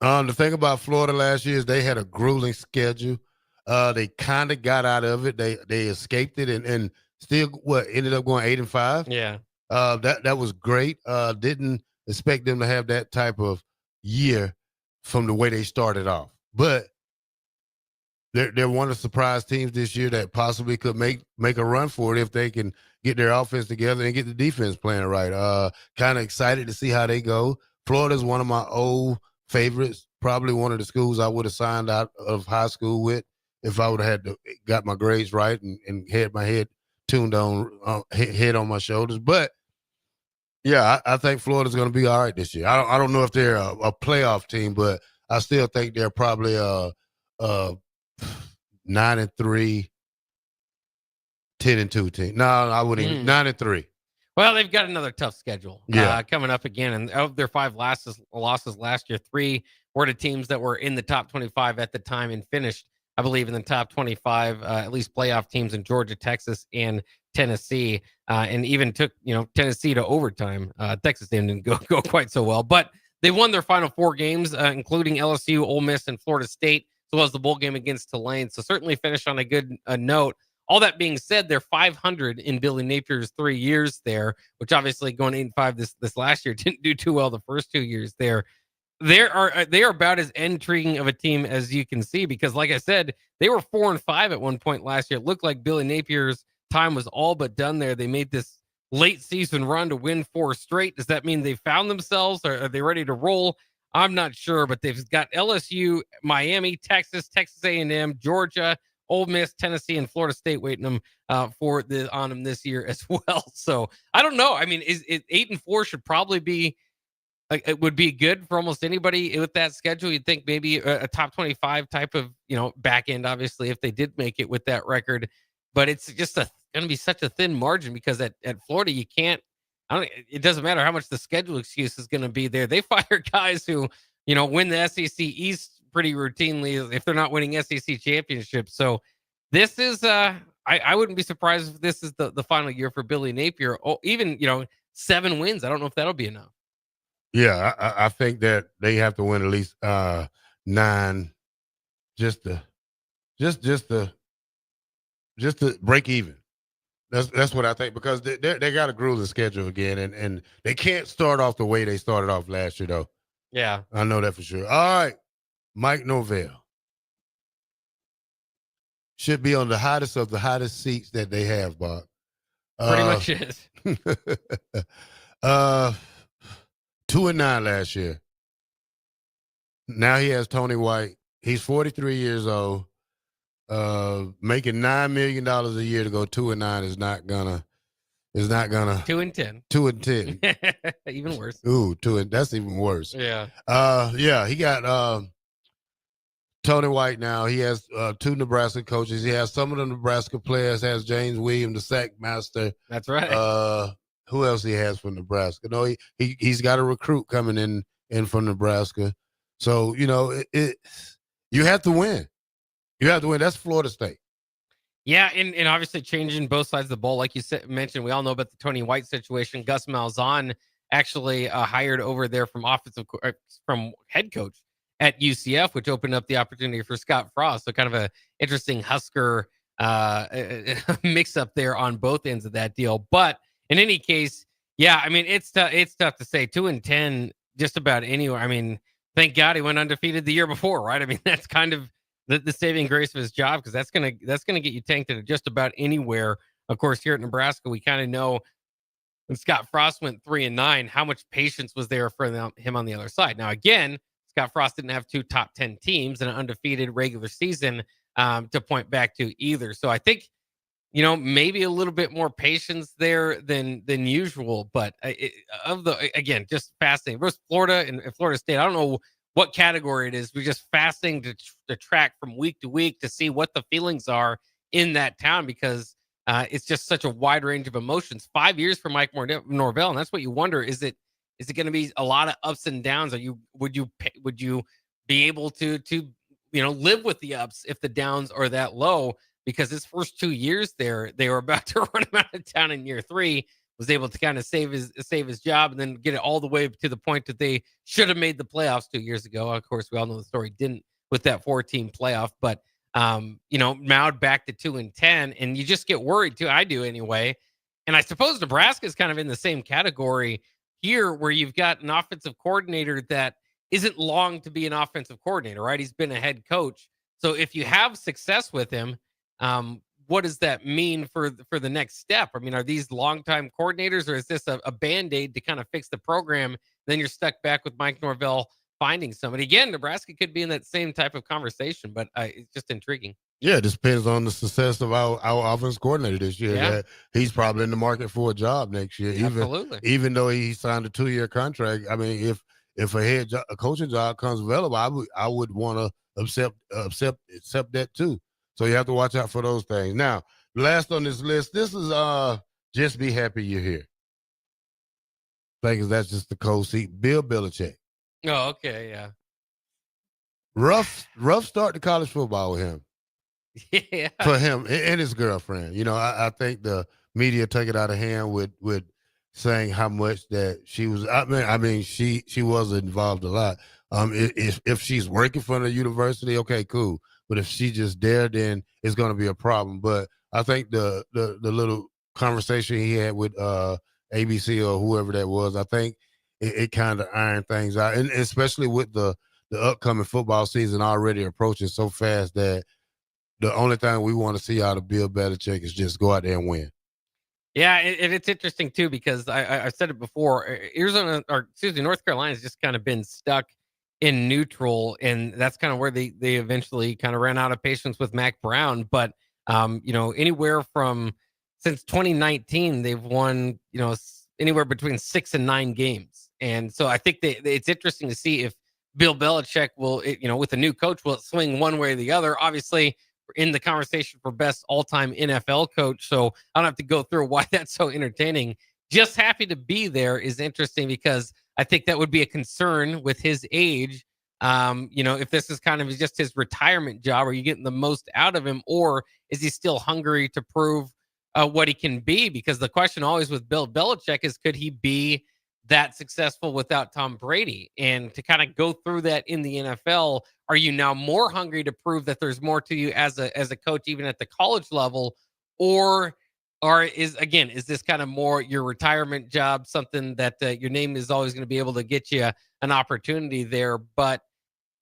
The thing about Florida last year is they had a grueling schedule. They kind of got out of it. They escaped it and still ended up going 8-5. Yeah. That was great. Didn't expect them to have that type of year from the way they started off. But they're one of the surprise teams this year that possibly could make a run for it if they can get their offense together and get the defense playing right. Kind of excited to see how they go. Florida's one of my old favorites, probably one of the schools I would have signed out of high school with if I would have got my grades right and had my head tuned on, head on my shoulders. But yeah, I think Florida's going to be all right this year. I don't know if they're a playoff team, but I still think they're probably 9-3, 10-2 team. No, I wouldn't. 9-3. Well, they've got another tough schedule coming up again. And of their 5 losses last year, 3 were to teams that were in the top 25 at the time and finished, I believe, in the top 25, at least playoff teams in Georgia, Texas, and Tennessee, and even took Tennessee to overtime. Texas didn't go quite so well, but they won their final 4 games, including LSU, Ole Miss, and Florida State, as well as the bowl game against Tulane. So certainly finished on a good note. All that being said, they're 500 in Billy Napier's 3 years there, which obviously going 8-5 this last year didn't do too well the first 2 years there. They are about as intriguing of a team as you can see because, like I said, they were 4-5 at one point last year. It looked like Billy Napier's time was all but done there. They made this late season run to win 4 straight. Does that mean they found themselves? Or are they ready to roll? I'm not sure, but they've got LSU, Miami, Texas A&M, Georgia, Ole Miss, Tennessee, and Florida State waiting them on him this year as well. So I don't know. I mean, is 8-4 should probably be like, it would be good for almost anybody with that schedule. You'd think maybe a top 25 type of, back end, obviously, if they did make it with that record. But it's just going to be such a thin margin because at Florida, you can't, it doesn't matter how much the schedule excuse is going to be there. They fire guys who, win the SEC East pretty routinely if they're not winning SEC championships. So this is, I wouldn't be surprised if this is the final year for Billy Napier. Oh, even, 7 wins. I don't know if that'll be enough. Yeah, I think that they have to win at least 9 just to break even. That's what I think, because they got to groove the schedule again, and they can't start off the way they started off last year, though. Yeah, I know that for sure. All right, Mike Norvell should be on the hottest of the hottest seats that they have, Bob. Pretty much is. 2-9 last year. Now he has Tony White. He's 43 years old. Making $9 million a year to go 2-9 is not gonna 2-10. 2-10. Even worse. Ooh, that's even worse. Yeah. He got Tony White now. He has 2 Nebraska coaches. He has some of the Nebraska players. Has James Williams, the sack master. That's right. Who else he has from Nebraska? No, he's got a recruit coming in from Nebraska. So, you have to win. You have to win. That's Florida State. Yeah, and obviously changing both sides of the ball. Like you mentioned, we all know about the Tony White situation. Gus Malzahn actually hired over there from head coach at UCF, which opened up the opportunity for Scott Frost. So kind of a interesting Husker mix up there on both ends of that deal. But in any case, yeah, I mean, it's tough to say. 2-10 just about anywhere. I mean, thank God he went undefeated the year before, right? I mean, that's kind of the saving grace of his job, because that's gonna get you tanked into just about anywhere. Of course, here at Nebraska, we kind of know when Scott Frost went 3-9, how much patience was there for him on the other side. Now, again, Scott Frost didn't have 2 top 10 teams and an undefeated regular season to point back to either. So I think, maybe a little bit more patience there than usual. But again, just fascinating. Versus Florida and Florida State, I don't know what category it is. We're just fascinating to track from week to week to see what the feelings are in that town, because it's just such a wide range of emotions. 5 years for Mike Norvell, and that's what you wonder: is it going to be a lot of ups and downs? Would you be able to live with the ups if the downs are that low? Because his first 2 years there, they were about to run him out of town in year 3. Was able to kind of save his job and then get it all the way to the point that they should have made the playoffs 2 years ago. Of course, we all know the story didn't with that 4-team playoff, but Maud back to 2-10, and you just get worried too. I do anyway. And I suppose Nebraska is kind of in the same category here, where you've got an offensive coordinator that isn't long to be an offensive coordinator, right? He's been a head coach. So if you have success with him, what does that mean for the next step? I mean, are these longtime coordinators, or is this a Band-Aid to kind of fix the program? Then you're stuck back with Mike Norvell finding somebody. Again, Nebraska could be in that same type of conversation, but it's just intriguing. Yeah, it depends on the success of our offense coordinator this year. Yeah. That he's probably in the market for a job next year. Absolutely. Even though he signed a 2-year contract. I mean, if a coaching job comes available, I would want to accept that too. So you have to watch out for those things. Now, last on this list, this is just be happy you're here. I think that's just the cold seat. Bill Belichick. Oh, okay, yeah. Rough start to college football with him. Yeah. For him and his girlfriend. I think the media took it out of hand with saying how much that she was. I mean, she was involved a lot. If she's working for the university, okay, cool. But if she just there, then it's going to be a problem. But I think the little conversation he had with ABC or whoever that was, I think it kind of ironed things out, and especially with the upcoming football season already approaching so fast that the only thing we want to see out of Bill Belichick is just go out there and win. Yeah, and it's interesting too, because I said it before. North Carolina has just kind of been stuck in neutral, and that's kind of where they eventually kind of ran out of patience with Mac Brown. But anywhere from since 2019, they've won anywhere between 6 and 9 games, and so I think it's interesting to see if Bill Belichick will, with a new coach, will it swing one way or the other. Obviously, in the conversation for best all-time NFL coach, so I don't have to go through why that's so entertaining. Just happy to be there is interesting because I think that would be a concern with his age. If this is kind of just his retirement job, are you getting the most out of him, or is he still hungry to prove what he can be? Because the question always with Bill Belichick is, could he be that successful without Tom Brady? And to kind of go through that in the NFL, are you now more hungry to prove that there's more to you as a coach, even at the college level, or is this kind of more your retirement job, something that your name is always going to be able to get you an opportunity there, but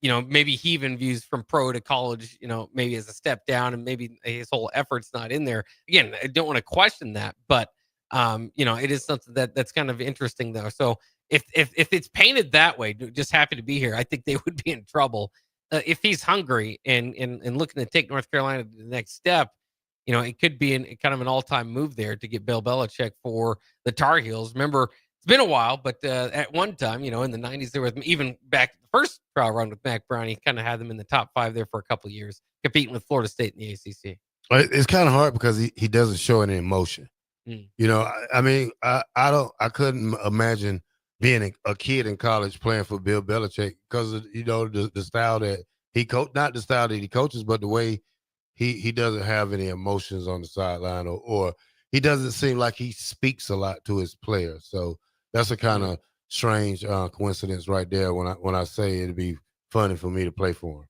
maybe he even views from pro to college, maybe as a step down, and maybe his whole effort's not in there. Again, I don't want to question that, but it is something that's kind of interesting though. So if it's painted that way, just happy to be here, I think they would be in trouble. If he's hungry and looking to take North Carolina to the next step, it could be kind of an all-time move there to get Bill Belichick for the Tar Heels. Remember, it's been a while, but at one time, in the 90s, there was even back the first trial run with Mac Brown, he kind of had them in the top 5 there for a couple of years, competing with Florida State in the ACC. It's kind of hard because he doesn't show any emotion. I couldn't imagine being a kid in college playing for Bill Belichick because of, the style that he coached, not the style that he coaches, but the way he doesn't have any emotions on the sideline, or he doesn't seem like he speaks a lot to his players. So that's a kind of strange coincidence right there when I say it'd be funny for me to play for him.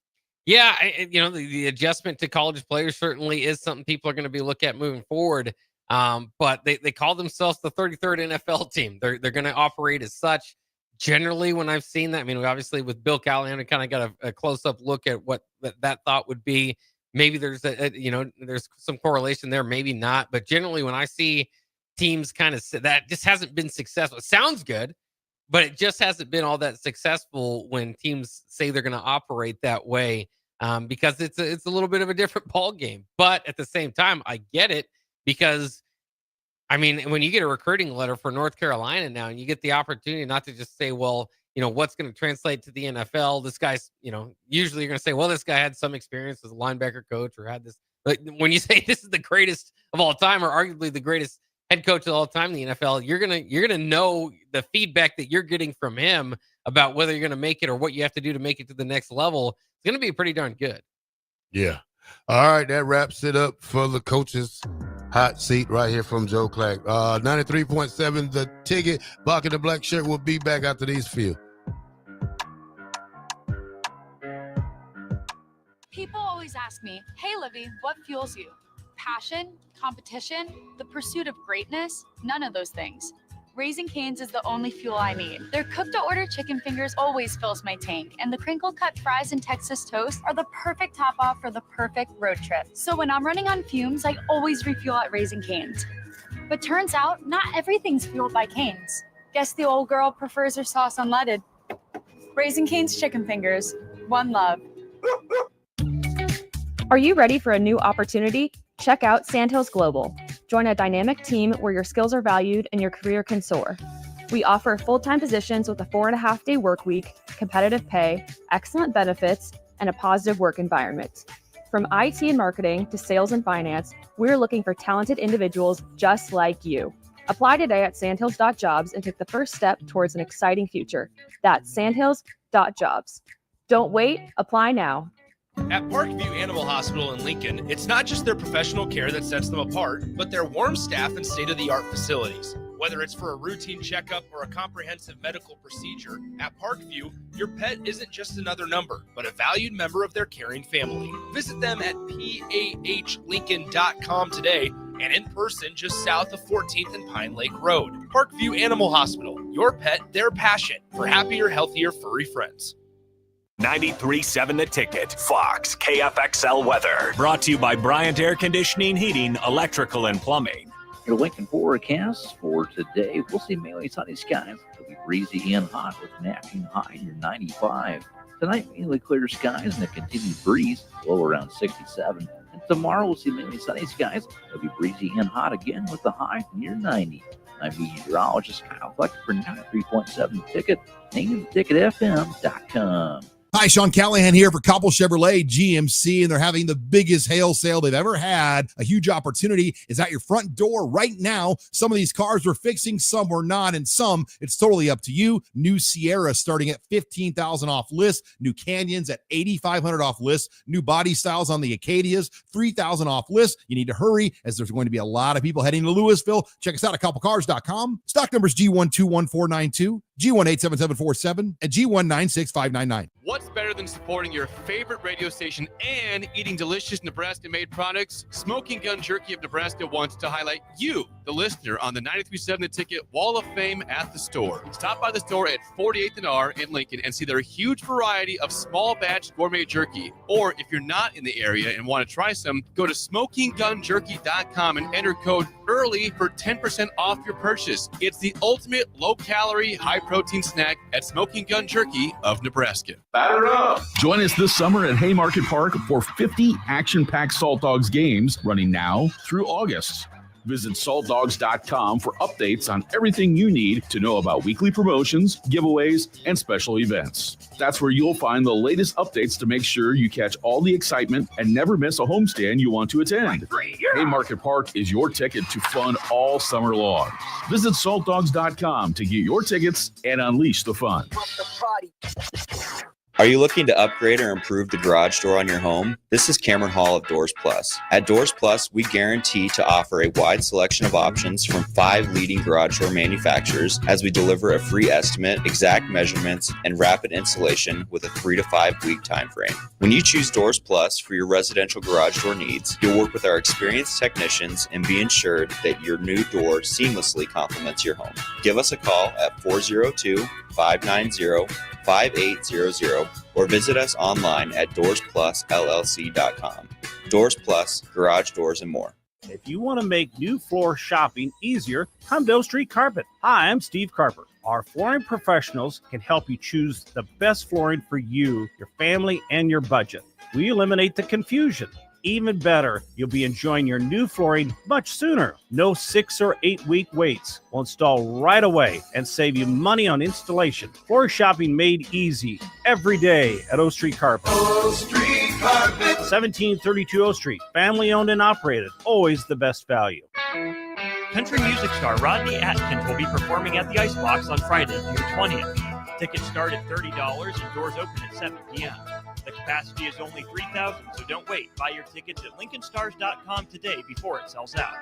Yeah, the adjustment to college players certainly is something people are going to be looking at moving forward. But they call themselves the 33rd NFL team. They're going to operate as such. Generally, when I've seen that, obviously with Bill Callahan, I kind of got a close-up look at what that thought would be. Maybe there's there's some correlation there, maybe not. But generally, when I see teams kind of that just hasn't been successful. It sounds good, but it just hasn't been all that successful when teams say they're going to operate that way, because it's a little bit of a different ball game. But at the same time, I get it. Because, when you get a recruiting letter for North Carolina now and you get the opportunity not to just say, well, what's going to translate to the NFL? This guy's, usually you're going to say, well, this guy had some experience as a linebacker coach or had this. But when you say this is the greatest of all time or arguably the greatest head coach of all time in the NFL, you're going to know the feedback that you're getting from him about whether you're going to make it or what you have to do to make it to the next level. It's going to be pretty darn good. Yeah. All right, that wraps it up for the coaches' hot seat right here from Joe Clack. 93.7 The Ticket. Bach in the black shirt will be back after these few. People always ask me, hey, Livy, what fuels you? Passion, competition, the pursuit of greatness? None of those things. Raising Cane's is the only fuel I need. Their cooked-to-order chicken fingers always fills my tank, and the crinkle-cut fries and Texas toast are the perfect top-off for the perfect road trip. So when I'm running on fumes, I always refuel at Raising Cane's. But turns out, not everything's fueled by Cane's. Guess the old girl prefers her sauce unleaded. Raising Cane's chicken fingers. One love. Are you ready for a new opportunity? Check out Sandhills Global. Join a dynamic team where your skills are valued and your career can soar. We offer full-time positions with a 4.5-day work week, competitive pay, excellent benefits, and a positive work environment. From IT and marketing to sales and finance, we're looking for talented individuals just like you. Apply today at sandhills.jobs and take the first step towards an exciting future. That's sandhills.jobs. Don't wait, apply now. At Parkview Animal Hospital in Lincoln, it's not just their professional care that sets them apart, but their warm staff and state-of-the-art facilities. Whether it's for a routine checkup or a comprehensive medical procedure, at Parkview, your pet isn't just another number, but a valued member of their caring family. Visit them at pahlincoln.com today and in person just south of 14th and Pine Lake Road. Parkview Animal Hospital, your pet, their passion for happier, healthier, furry friends. 93.7 The Ticket, Fox, KFXL weather. Brought to you by Bryant Air Conditioning, Heating, Electrical, and Plumbing. Your Lincoln forecast for today, we'll see mainly sunny skies. It'll be breezy and hot with an afternoon high near 95. Tonight, mainly clear skies and a continued breeze, low around 67. And tomorrow, we'll see mainly sunny skies. It'll be breezy and hot again with the high near 90. I'm meteorologist Kyle Fleck for 93.7 Ticket, and ticketfm.com. Hi, Sean Callahan here for Copple Chevrolet GMC, and they're having the biggest hail sale they've ever had. A huge opportunity is at your front door right now. Some of these cars we're fixing, some we're not, and some it's totally up to you. New Sierra starting at $15,000 off list. New Canyons at $8,500 off list. New body styles on the Acadias, $3,000 off list. You need to hurry as there's going to be a lot of people heading to Louisville. Check us out at copplecars.com. Stock numbers G121492, G187747, and G196599. What's better than supporting your favorite radio station and eating delicious Nebraska-made products? Smoking Gun Jerky of Nebraska wants to highlight you, the listener, on the 93.7 The Ticket Wall of Fame at the store. Stop by the store at 48th and R in Lincoln and see their huge variety of small batch gourmet jerky. Or if you're not in the area and want to try some, go to smokinggunjerky.com and enter code EARLY for 10% off your purchase. It's the ultimate low-calorie, high-protein snack at Smoking Gun Jerky of Nebraska. Batter up! Join us this summer at Haymarket Park for 50 action-packed Salt Dogs games running now through August. Visit saltdogs.com for updates on everything you need to know about weekly promotions, giveaways, and special events. That's where you'll find the latest updates to make sure you catch all the excitement and never miss a homestand you want to attend. Haymarket Park is your ticket to fun all summer long. Visit saltdogs.com to get your tickets and unleash the fun. Are you looking to upgrade or improve the garage door on your home? This is Cameron Hall of Doors Plus. At Doors Plus, we guarantee to offer a wide selection of options from 5 leading garage door manufacturers as we deliver a free estimate, exact measurements, and rapid installation with a 3 to 5 week time frame. When you choose Doors Plus for your residential garage door needs, you'll work with our experienced technicians and be ensured that your new door seamlessly complements your home. Give us a call at 402-590-5800 or visit us online at DoorsPlusLLC.com. Doors Plus, garage doors, and more. If you want to make new floor shopping easier, come to O Street Carpet. Hi, I'm Steve Carper. Our flooring professionals can help you choose the best flooring for you, your family, and your budget. We eliminate the confusion. Even better, you'll be enjoying your new flooring much sooner. No 6 or 8 week waits. We'll install right away and save you money on installation. Floor shopping made easy every day at O Street Carpet. O Street Carpet. 1732 O Street. Family owned and operated. Always the best value. Country music star Rodney Atkins will be performing at the Icebox on Friday, June 20th. Tickets start at $30 and doors open at 7 p.m. The capacity is only 3,000, so don't wait. Buy your tickets at LincolnStars.com today before it sells out.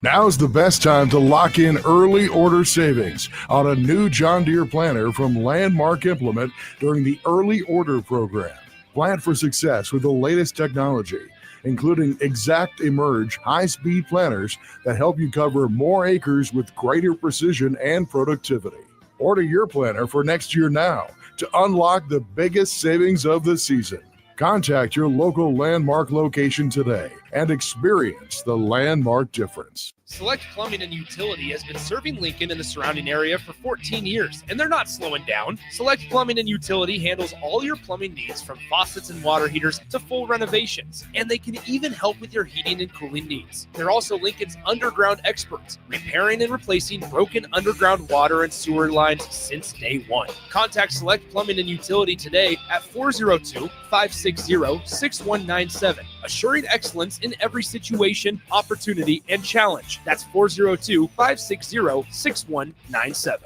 Now's the best time to lock in early order savings on a new John Deere planter from Landmark Implement during the early order program. Plan for success with the latest technology, including Exact Emerge high-speed planters that help you cover more acres with greater precision and productivity. Order your planter for next year now to unlock the biggest savings of the season. Contact your local Landmark location today and experience the Landmark difference. Select Plumbing and Utility has been serving Lincoln and the surrounding area for 14 years, and they're not slowing down. Select Plumbing and Utility handles all your plumbing needs from faucets and water heaters to full renovations, and they can even help with your heating and cooling needs. They're also Lincoln's underground experts, repairing and replacing broken underground water and sewer lines since day one. Contact Select Plumbing and Utility today at 402-560-6197, assuring excellence in every situation, opportunity, and challenge. That's 402-560-6197.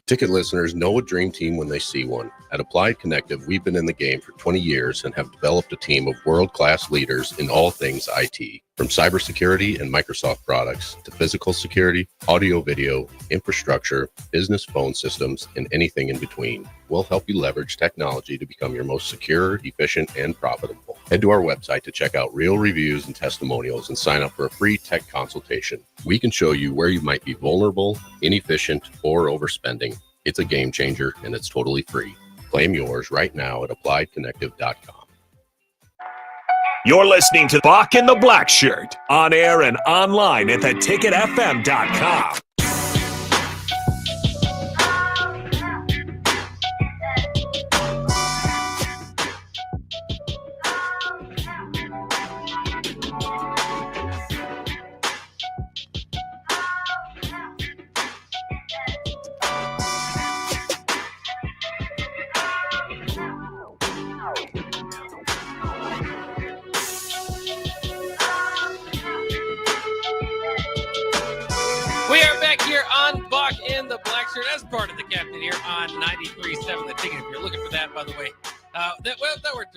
Ticket listeners know a dream team when they see one. At Applied Connective, we've been in the game for 20 years and have developed a team of world-class leaders in all things IT. From cybersecurity and Microsoft products to physical security, audio-video, infrastructure, business phone systems, and anything in between. We'll help you leverage technology to become your most secure, efficient, and profitable. Head to our website to check out real reviews and testimonials and sign up for a free tech consultation. We can show you where you might be vulnerable, inefficient, or overspending. It's a game changer, and it's totally free. Claim yours right now at appliedconnective.com. You're listening to Bach in the Black Shirt on air and online at theticketfm.com. Blackshirt as part of the captain here on 93.7 The Ticket. If you're looking for that, by the way, that worked.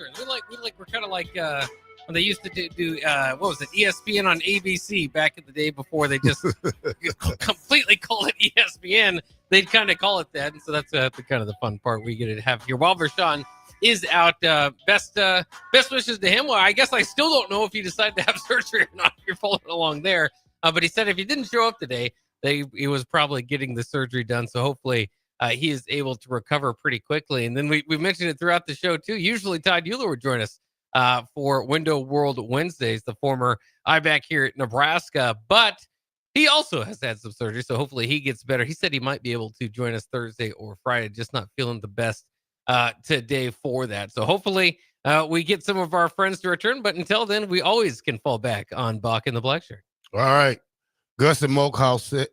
We're kind of like when they used to do what was it, ESPN on ABC back in the day before they just completely call it ESPN. They'd kind of call it that, and so that's the kind of the fun part we get to have here. While Vershawn is out, best wishes to him. Well, I guess I still don't know if he decided to have surgery or not. If you're following along there, but he said if he didn't show up today, he was probably getting the surgery done. So hopefully he is able to recover pretty quickly. And then we mentioned it throughout the show too. Usually Todd Euler would join us for Window World Wednesdays, the former I-back here at Nebraska, but he also has had some surgery. So hopefully he gets better. He said he might be able to join us Thursday or Friday, just not feeling the best today for that. So hopefully we get some of our friends to return. But until then, we always can fall back on Bach and the Blackshirt. All right. Gus Mohawk says,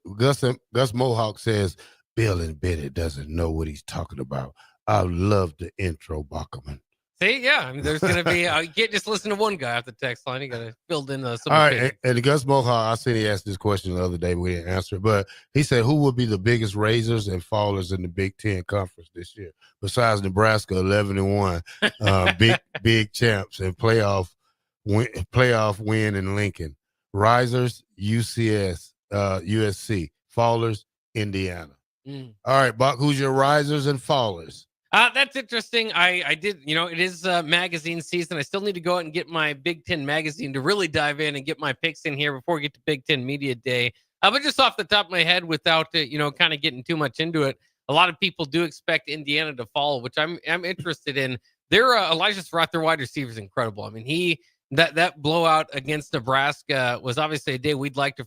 Bill and Betty doesn't know what he's talking about. I love the intro, Bachman. See, yeah, I mean, there's going to be, you can't just listen to one guy off the text line. You got to build in some. All right, and Gus Mohawk, I seen he asked this question the other day, but we didn't answer it. But he said, who will be the biggest raisers and fallers in the Big Ten Conference this year? Besides Nebraska, 11-1, big champs and playoff win in Lincoln. Risers, USC. Fallers, Indiana. All right, Buck, who's your risers and fallers? That's interesting. I did, it is magazine season. I still need to go out and get my Big Ten magazine to really dive in and get my picks in here before we get to Big Ten Media Day. But just off the top of my head, without kind of getting too much into it, a lot of people do expect Indiana to fall, which I'm interested in. Elijah Surratt, their wide receiver, is incredible. I mean, that blowout against Nebraska was obviously a day we'd like to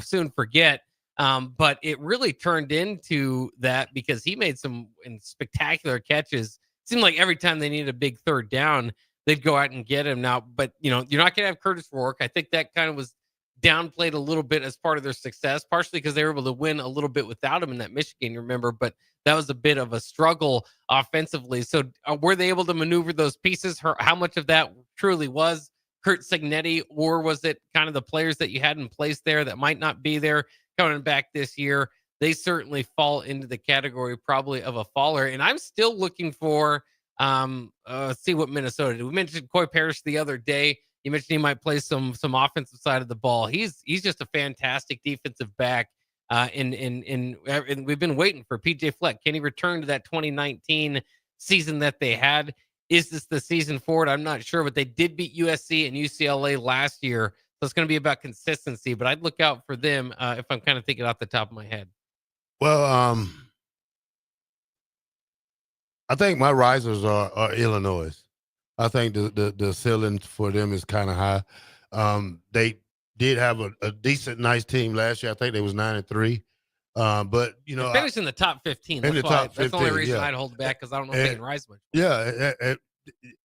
soon forget. But it really turned into that because he made some spectacular catches. It seemed like every time they needed a big third down, they'd go out and get him now. But, you're not going to have Curtis Rourke. I think that kind of was downplayed a little bit as part of their success, partially because they were able to win a little bit without him in that Michigan, you remember, but that was a bit of a struggle offensively. So were they able to maneuver those pieces? How much of that truly was Curt Cignetti, or was it kind of the players that you had in place there that might not be there coming back this year? They certainly fall into the category probably of a faller. And I'm still looking for, see what Minnesota did. We mentioned Coy Parrish the other day. You mentioned he might play some offensive side of the ball. He's just a fantastic defensive back. And we've been waiting for PJ Fleck. Can he return to that 2019 season that they had? Is this the season for it? I'm not sure, but they did beat USC and UCLA last year. So it's going to be about consistency, but I'd look out for them if I'm kind of thinking off the top of my head. Well, I think my risers are Illinois. I think the ceiling for them is kind of high. They did have a decent, nice team last year. I think they was 9-3. But they finished in the top 15. That's the only reason I'd hold back, because I don't know if they can rise much. Yeah,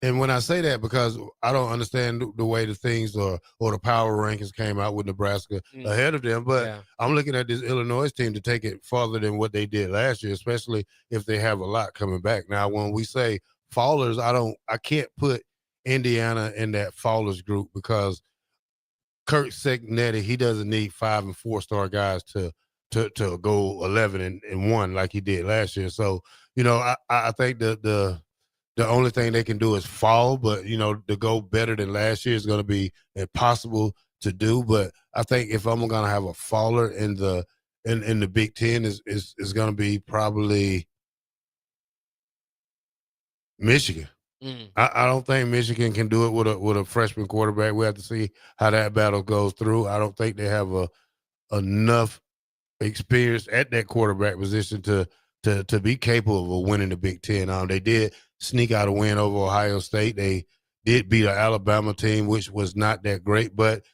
and when I say that, because I don't understand the way the things or the power rankings came out with Nebraska ahead of them, but I'm looking at this Illinois team to take it farther than what they did last year, especially if they have a lot coming back. Now, when we say fallers, I can't put Indiana in that fallers group, because Curt Cignetti, he doesn't need 5- and 4-star guys to go 11-1 like he did last year. So, I think the only thing they can do is fall, but, to go better than last year is going to be impossible to do. But I think if I'm going to have a faller in the Big Ten is going to be probably Michigan. I don't think Michigan can do it with a freshman quarterback. We have to see how that battle goes through. I don't think they have enough experience at that quarterback position to be capable of winning the Big Ten. They did sneak out a win over Ohio State. They did beat an Alabama team, which was not that great. But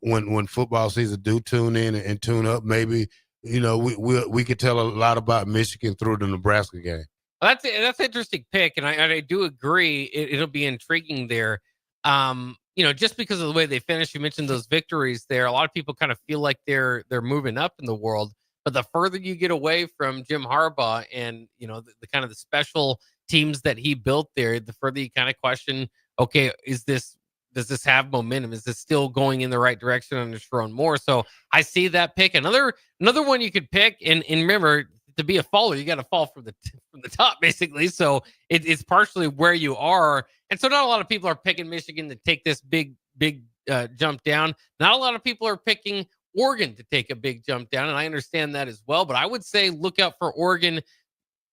when football season do tune in and tune up, maybe we could tell a lot about Michigan through the Nebraska game. That's an interesting pick, and I do agree. It'll be intriguing there. Just because of the way they finished. You mentioned those victories there. A lot of people kind of feel like they're moving up in the world. But the further you get away from Jim Harbaugh and the kind of the special teams that he built there, the further you kind of question, okay, does this have momentum? Is this still going in the right direction under Sharon Moore? So I see that pick. Another one you could pick, and remember, to be a faller, you got to fall from the top, basically. So it's partially where you are. And so not a lot of people are picking Michigan to take this big jump down. Not a lot of people are picking Oregon to take a big jump down, and I understand that as well. But I would say look out for Oregon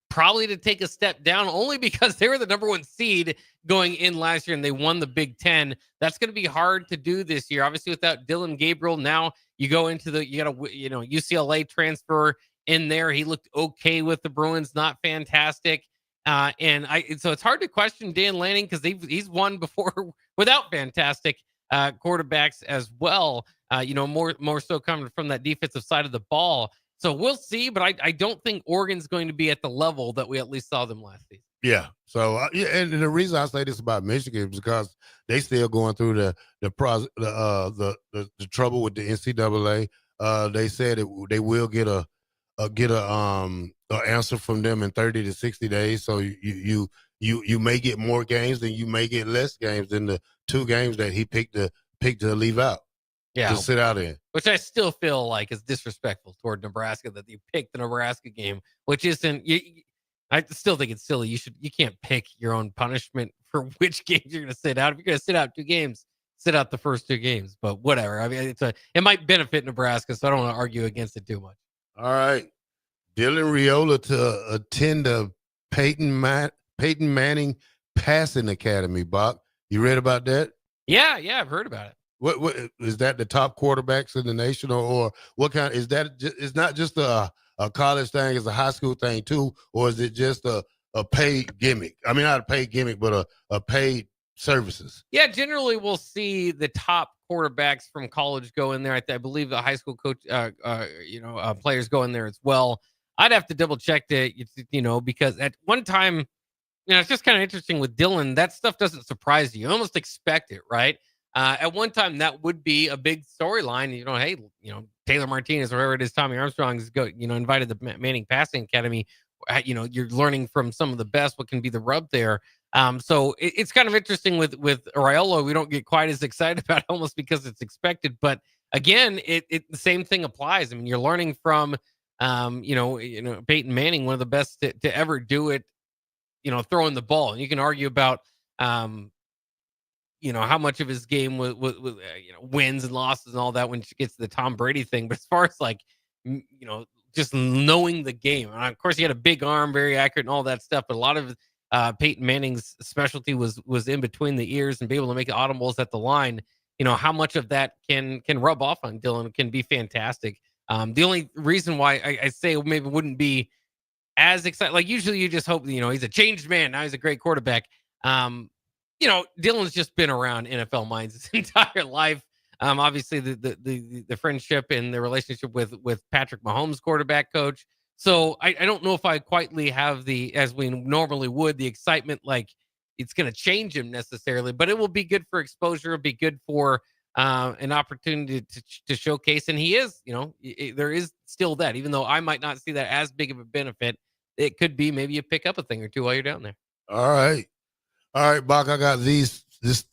probably to take a step down, only because they were the number 1 seed going in last year and they won the Big Ten. That's going to be hard to do this year. Obviously, without Dylan Gabriel, now you go into you got a UCLA transfer in there. He looked okay with the Bruins, not fantastic. So it's hard to question Dan Lanning because he's won before without fantastic quarterbacks as well. More so coming from that defensive side of the ball. So we'll see, but I don't think Oregon's going to be at the level that we at least saw them last season. Yeah. So and the reason I say this about Michigan is because they still going through the trouble with the NCAA. They said they will get a answer from them in 30 to 60 days. So you may get more games than you may get less games than the 2 games that he picked to leave out. Yeah, to sit out in. Which I still feel like is disrespectful toward Nebraska that you picked the Nebraska game, which isn't. I still think it's silly. You can't pick your own punishment for which games you're going to sit out. If you're going to sit out 2 games, sit out the first 2 games. But whatever. I mean, it might benefit Nebraska, so I don't want to argue against it too much. All right, Dylan Raiola to attend the Peyton Manning Passing Academy. Bach, you read about that? Yeah, I've heard about it. What is that? The top quarterbacks in the nation, or what kind? Is that? It's not just a college thing; it's a high school thing too, or is it just a paid gimmick? I mean, not a paid gimmick, but a paid services. Yeah, generally we'll see the top quarterbacks from college go in there. I believe the high school coach, players go in there as well. I'd have to double check that, because at one time, it's just kind of interesting with Dylan. That stuff doesn't surprise you. You almost expect it, right? At one time, that would be a big storyline. Hey, Taylor Martinez, or whatever it is, Tommy Armstrong is invited to the Manning Passing Academy. You're learning from some of the best. What can be the rub there? So it's kind of interesting with Raiola. We don't get quite as excited about it almost because it's expected. But again, the same thing applies. I mean, you're learning from, Peyton Manning, one of the best to ever do it. Throwing the ball, and you can argue about. How much of his game was wins and losses and all that when it gets to the Tom Brady thing. But as far as just knowing the game, and of course he had a big arm, very accurate and all that stuff. But a lot of Peyton Manning's specialty was in between the ears and be able to make audibles at the line. How much of that can rub off on Dylan can be fantastic. The only reason why I say maybe wouldn't be as excited, like usually you just hope, he's a changed man. Now he's a great quarterback. Dylan's just been around NFL minds his entire life. Obviously the friendship and the relationship with Patrick Mahomes, quarterback coach. So I don't know if I quietly have as we normally would, the excitement like it's going to change him necessarily, but it will be good for exposure. It'll be good for an opportunity to showcase. And he is, there is still that, even though I might not see that as big of a benefit, it could be maybe you pick up a thing or two while you're down there. All right, Bach, I got this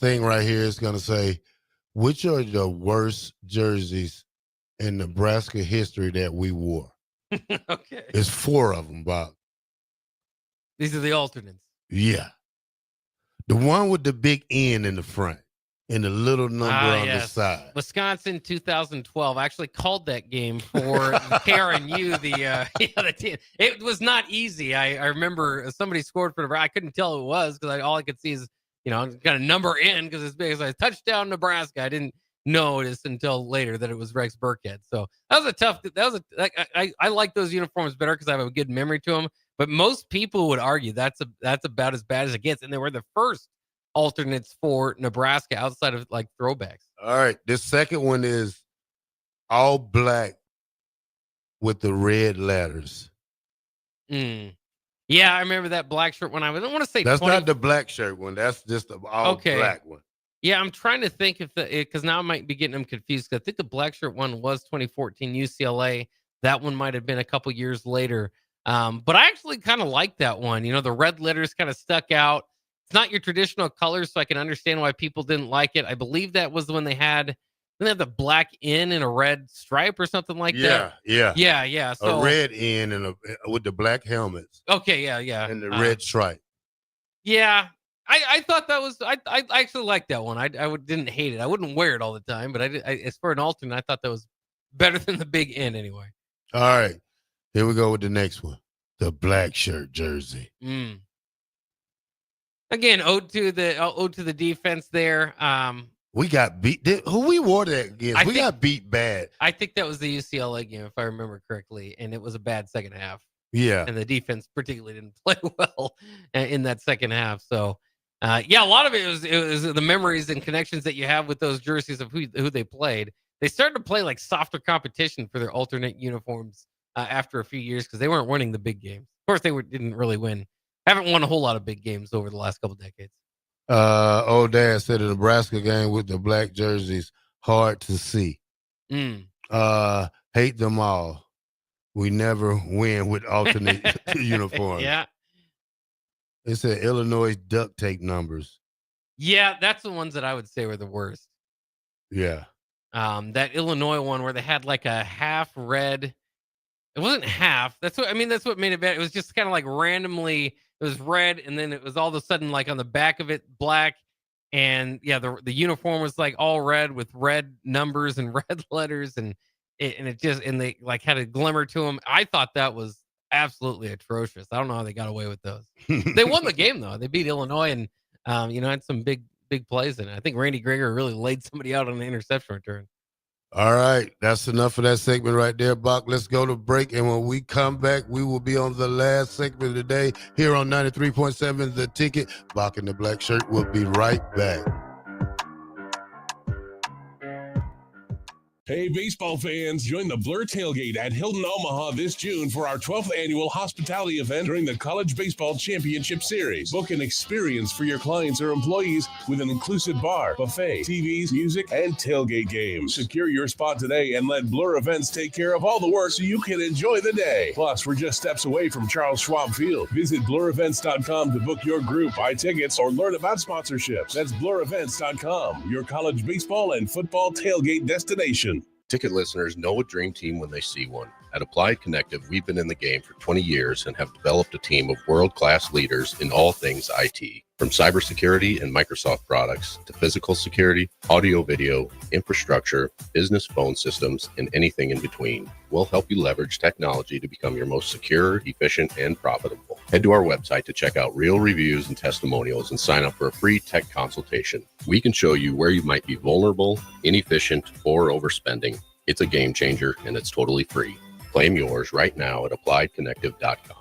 thing right here. It's going to say, which are the worst jerseys in Nebraska history that we wore? Okay. It's 4 of them, Bach. These are the alternates. Yeah. The one with the big N in the front and the little number on the side. Wisconsin 2012. I actually called that game for KRNU, the team. It was not easy. I remember somebody scored for Nebraska. I couldn't tell who it was because all I could see is, got a number N because it's big as a touchdown Nebraska. I didn't notice until later that it was Rex Burkhead. So I like those uniforms better because I have a good memory to them. But most people would argue that's about as bad as it gets. And they were the first alternates for Nebraska outside of like throwbacks. All right. This second one is all black with the red letters. Yeah, I remember that black shirt when I want to say that's not the black shirt one. That's just the all black one. Yeah, I'm trying to think if because now I might be getting them confused. I think the black shirt one was 2014 UCLA. That one might have been a couple years later. But I actually kind of like that one. The red letters kind of stuck out. It's not your traditional colors, so I can understand why people didn't like it. I believe that was when they had they have the black N and a red stripe or something like that? Yeah. So a red N and with the black helmets. Okay, yeah. And the red stripe. Yeah. I thought that was I actually liked that one. I didn't hate it. I wouldn't wear it all the time, but as for an alternate, I thought that was better than the big N anyway. All right. Here we go with the next one. The black shirt jersey. Again, ode to the defense there. We got beat. Who we wore that against? We got beat bad. I think that was the UCLA game, if I remember correctly, and it was a bad second half. Yeah. And the defense particularly didn't play well in that second half. So, a lot of it was the memories and connections that you have with those jerseys of who they played. They started to play like softer competition for their alternate uniforms after a few years because they weren't winning the big games. Of course, they didn't really win. Haven't won a whole lot of big games over the last couple decades. Old Dad said the Nebraska game with the black jerseys, hard to see. Hate them all. We never win with alternate uniforms. Yeah. They said Illinois duct tape numbers. Yeah, that's the ones that I would say were the worst. Yeah. That Illinois one where they had like a half red. It wasn't half. That's what made it bad. It was just kind of like randomly. It was red, and then it was all of a sudden like on the back of it black, and the uniform was like all red with red numbers and red letters, and they like had a glimmer to them. I thought that was absolutely atrocious. I don't know how they got away with those. They won the game though. They beat Illinois, and had some big plays in it. I think Randy Greger really laid somebody out on an interception return. All right, that's enough of that segment right there, Bach. Let's go to break, and when we come back, we will be on the last segment of the day here on 93.7 The Ticket. Bach in the black shirt will be right back. Hey, baseball fans, join the Blur Tailgate at Hilton Omaha this June for our 12th annual hospitality event during the College Baseball Championship Series. Book an experience for your clients or employees with an inclusive bar, buffet, TVs, music, and tailgate games. Secure your spot today and let Blur Events take care of all the work so you can enjoy the day. Plus, we're just steps away from Charles Schwab Field. Visit blurevents.com to book your group, buy tickets, or learn about sponsorships. That's blurevents.com, your college baseball and football tailgate destination. Ticket listeners know a dream team when they see one. At Applied Connective, we've been in the game for 20 years and have developed a team of world-class leaders in all things IT. From cybersecurity and Microsoft products to physical security, audio-video, infrastructure, business phone systems, and anything in between. We'll help you leverage technology to become your most secure, efficient, and profitable. Head to our website to check out real reviews and testimonials and sign up for a free tech consultation. We can show you where you might be vulnerable, inefficient, or overspending. It's a game changer, and it's totally free. Claim yours right now at appliedconnective.com.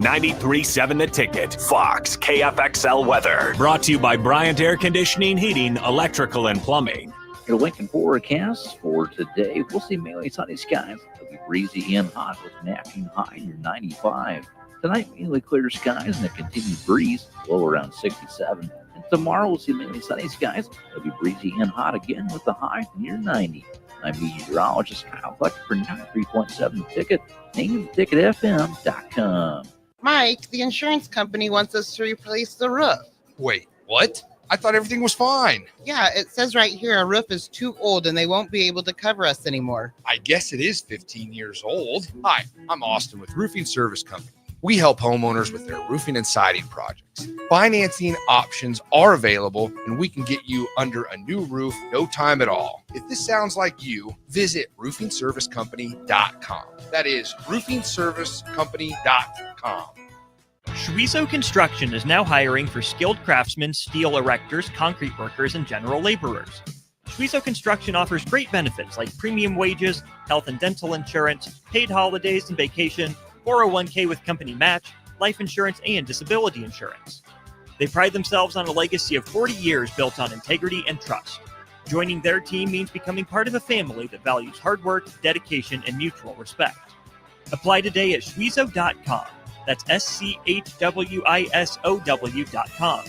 93.7 The Ticket, Fox, KFXL weather. Brought to you by Bryant Air Conditioning, Heating, Electrical, and Plumbing. Your Lincoln forecast for today, we'll see mainly sunny skies. It'll be breezy and hot with an afternoon high near 95. Tonight, mainly clear skies and a continued breeze, low around 67. And tomorrow, we'll see mainly sunny skies. It'll be breezy and hot again with a high near 90. I'm meteorologist Kyle Fletcher for 93.7 The Ticket, and ticketfm.com. Mike, the insurance company wants us to replace the roof. Wait, what? I thought everything was fine. Yeah, it says right here our roof is too old and they won't be able to cover us anymore. I guess it is 15 years old. Hi, I'm Austin with Roofing Service Company. We help homeowners with their roofing and siding projects. Financing options are available, and we can get you under a new roof no time at all. If this sounds like you, visit roofingservicecompany.com. That is roofingservicecompany.com. Schweizo Construction is now hiring for skilled craftsmen, steel erectors, concrete workers, and general laborers. Schweizo Construction offers great benefits like premium wages, health and dental insurance, paid holidays and vacation, 401k with company match, life insurance, and disability insurance. They pride themselves on a legacy of 40 years built on integrity and trust. Joining their team means becoming part of a family that values hard work, dedication, and mutual respect. Apply today at schweizo.com. That's schwisow.com.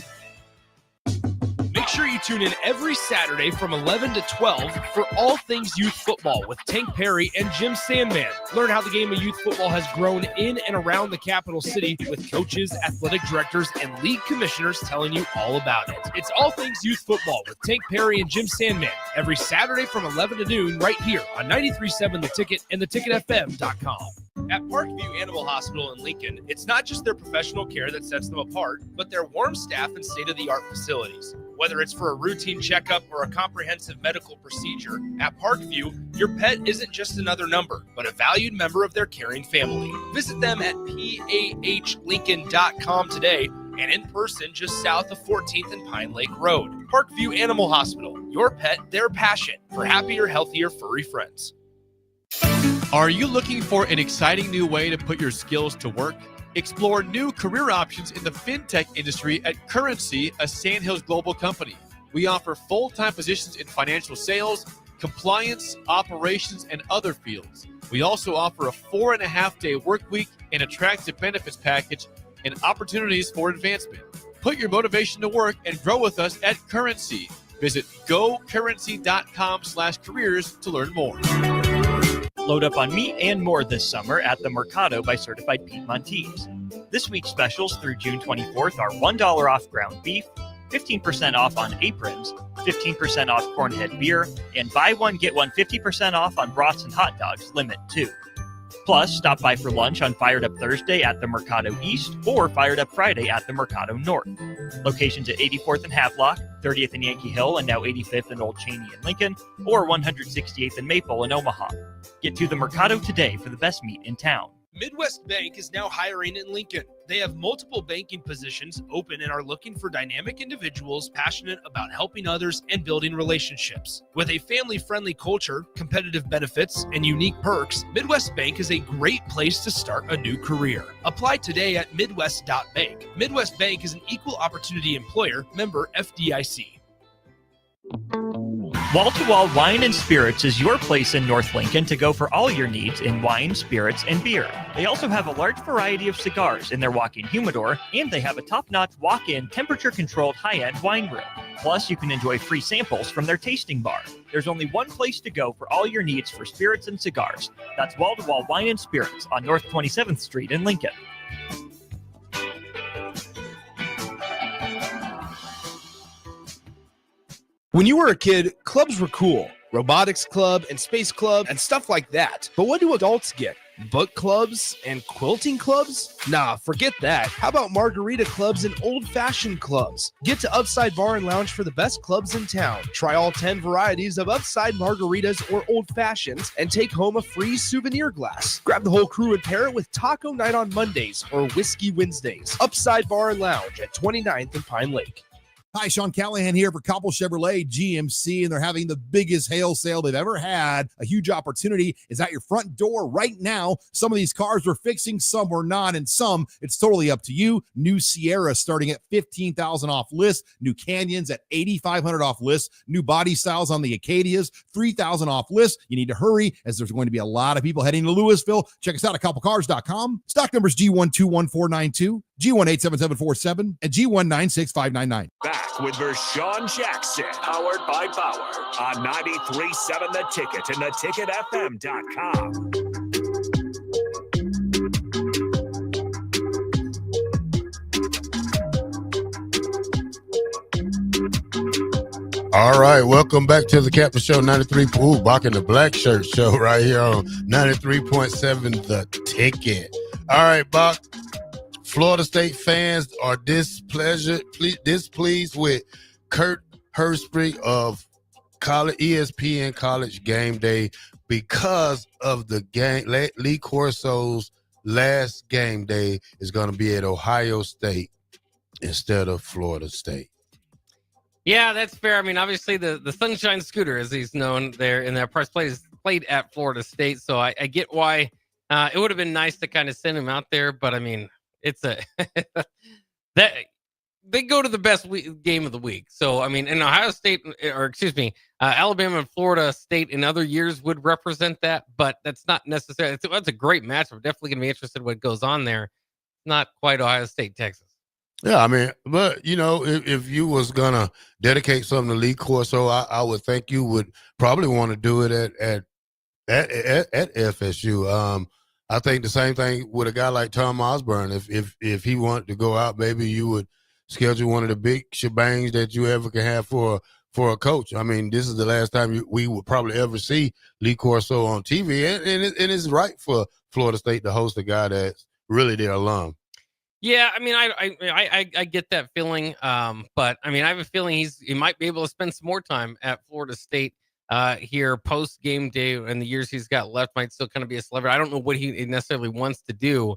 Make sure you you tune in every Saturday from 11 to 12 for all things youth football with Tank Perry and Jim Sandman. Learn how the game of youth football has grown in and around the capital city with coaches, athletic directors, and league commissioners telling you all about it. It's all things youth football with Tank Perry and Jim Sandman every Saturday from 11 to noon right here on 93.7 The Ticket and theticketfm.com. At Parkview Animal Hospital in Lincoln, it's not just their professional care that sets them apart, but their warm staff and state-of-the-art facilities. Whether it's for a routine checkup or a comprehensive medical procedure, at Parkview, your pet isn't just another number, but a valued member of their caring family. Visit them at pahlincoln.com today and in person just south of 14th and Pine Lake Road. Parkview Animal Hospital, your pet, their passion for happier, healthier, furry friends. Are you looking for an exciting new way to put your skills to work? Explore new career options in the fintech industry at Currency, a Sandhills Global company. We offer full-time positions in financial sales, compliance, operations, and other fields. We also offer a 4.5-day work week, an attractive benefits package, and opportunities for advancement. Put your motivation to work and grow with us at Currency. Visit gocurrency.com/careers to learn more. Load up on meat and more this summer at the Mercado by Certified Piedmontese. This week's specials through June 24th are $1 off ground beef, 15% off on aprons, 15% off Cornhead beer, and buy one, get one 50% off on brats and hot dogs, limit 2. Plus, stop by for lunch on Fired Up Thursday at the Mercado East or Fired Up Friday at the Mercado North. Locations at 84th and Havelock, 30th and Yankee Hill, and now 85th and Old Cheney in Lincoln, or 168th and Maple in Omaha. Get to the Mercado today for the best meat in town. Midwest Bank is now hiring in Lincoln. They have multiple banking positions open and are looking for dynamic individuals passionate about helping others and building relationships. With a family-friendly culture, competitive benefits, and unique perks, Midwest Bank is a great place to start a new career. Apply today at midwest.bank. Midwest Bank is an equal opportunity employer, member FDIC. Wall to Wall Wine and Spirits is your place in North Lincoln to go for all your needs in wine, spirits, and beer. They also have a large variety of cigars in their walk-in humidor, and they have a top-notch walk-in temperature-controlled high-end wine room. Plus, you can enjoy free samples from their tasting bar. There's only one place to go for all your needs for spirits and cigars. That's Wall to Wall Wine and Spirits on North 27th Street in Lincoln. When you were a kid, clubs were cool. Robotics club and space club and stuff like that. But what do adults get? Book clubs and quilting clubs? Nah, forget that. How about margarita clubs and old-fashioned clubs? Get to Upside Bar and Lounge for the best clubs in town. Try all 10 varieties of Upside margaritas or old fashions and take home a free souvenir glass. Grab the whole crew and pair it with taco night on Mondays or whiskey Wednesdays. Upside Bar and Lounge at 29th and Pine Lake. Hi, Sean Callahan here for Copple Chevrolet GMC, and they're having the biggest hail sale they've ever had. A huge opportunity is at your front door right now. Some of these cars we're fixing, some we're not, and some it's totally up to you. New Sierra starting at $15,000 off list. New Canyons at $8,500 off list. New body styles on the Acadias, $3,000 off list. You need to hurry as there's going to be a lot of people heading to Louisville. Check us out at copplecars.com. Stock numbers G121492, G187747, and G196599. Back with Vershawn Jackson, powered by Bauer on 93.7 The Ticket and theticketfm.com. All right, welcome back to the Captain Show 93. Ooh, Bach and the Black Shirt Show right here on 93.7 The Ticket. All right, Bach. Florida State fans are displeased with Kurt Herbstreit of ESPN College Game Day because of the game. Lee Corso's last game day is going to be at Ohio State instead of Florida State. Yeah, that's fair. I mean, obviously the Sunshine Scooter, as he's known there in that press play, is played at Florida State. So I get why it would have been nice to kind of send him out there. But I mean, it's a that they go to the best game of the week. So, I mean, in Ohio State, or excuse me, Alabama and Florida State in other years would represent that, but that's not necessarily. That's a great match. I'm definitely going to be interested in what goes on there. Not quite Ohio State, Texas. Yeah, I mean, but if you was gonna dedicate something to Lee Corso, I would think you would probably want to do it at FSU. I think the same thing with a guy like Tom Osborne. If he wanted to go out, maybe you would schedule one of the big shebangs that you ever can have for a coach. I mean, this is the last time we would probably ever see Lee Corso on TV, and it's right for Florida State to host a guy that's really their alum. Yeah, I mean, I get that feeling, but I mean, I have a feeling he might be able to spend some more time at Florida State here post game day, and the years he's got left might still kind of be a celebrity. I don't know what he necessarily wants to do.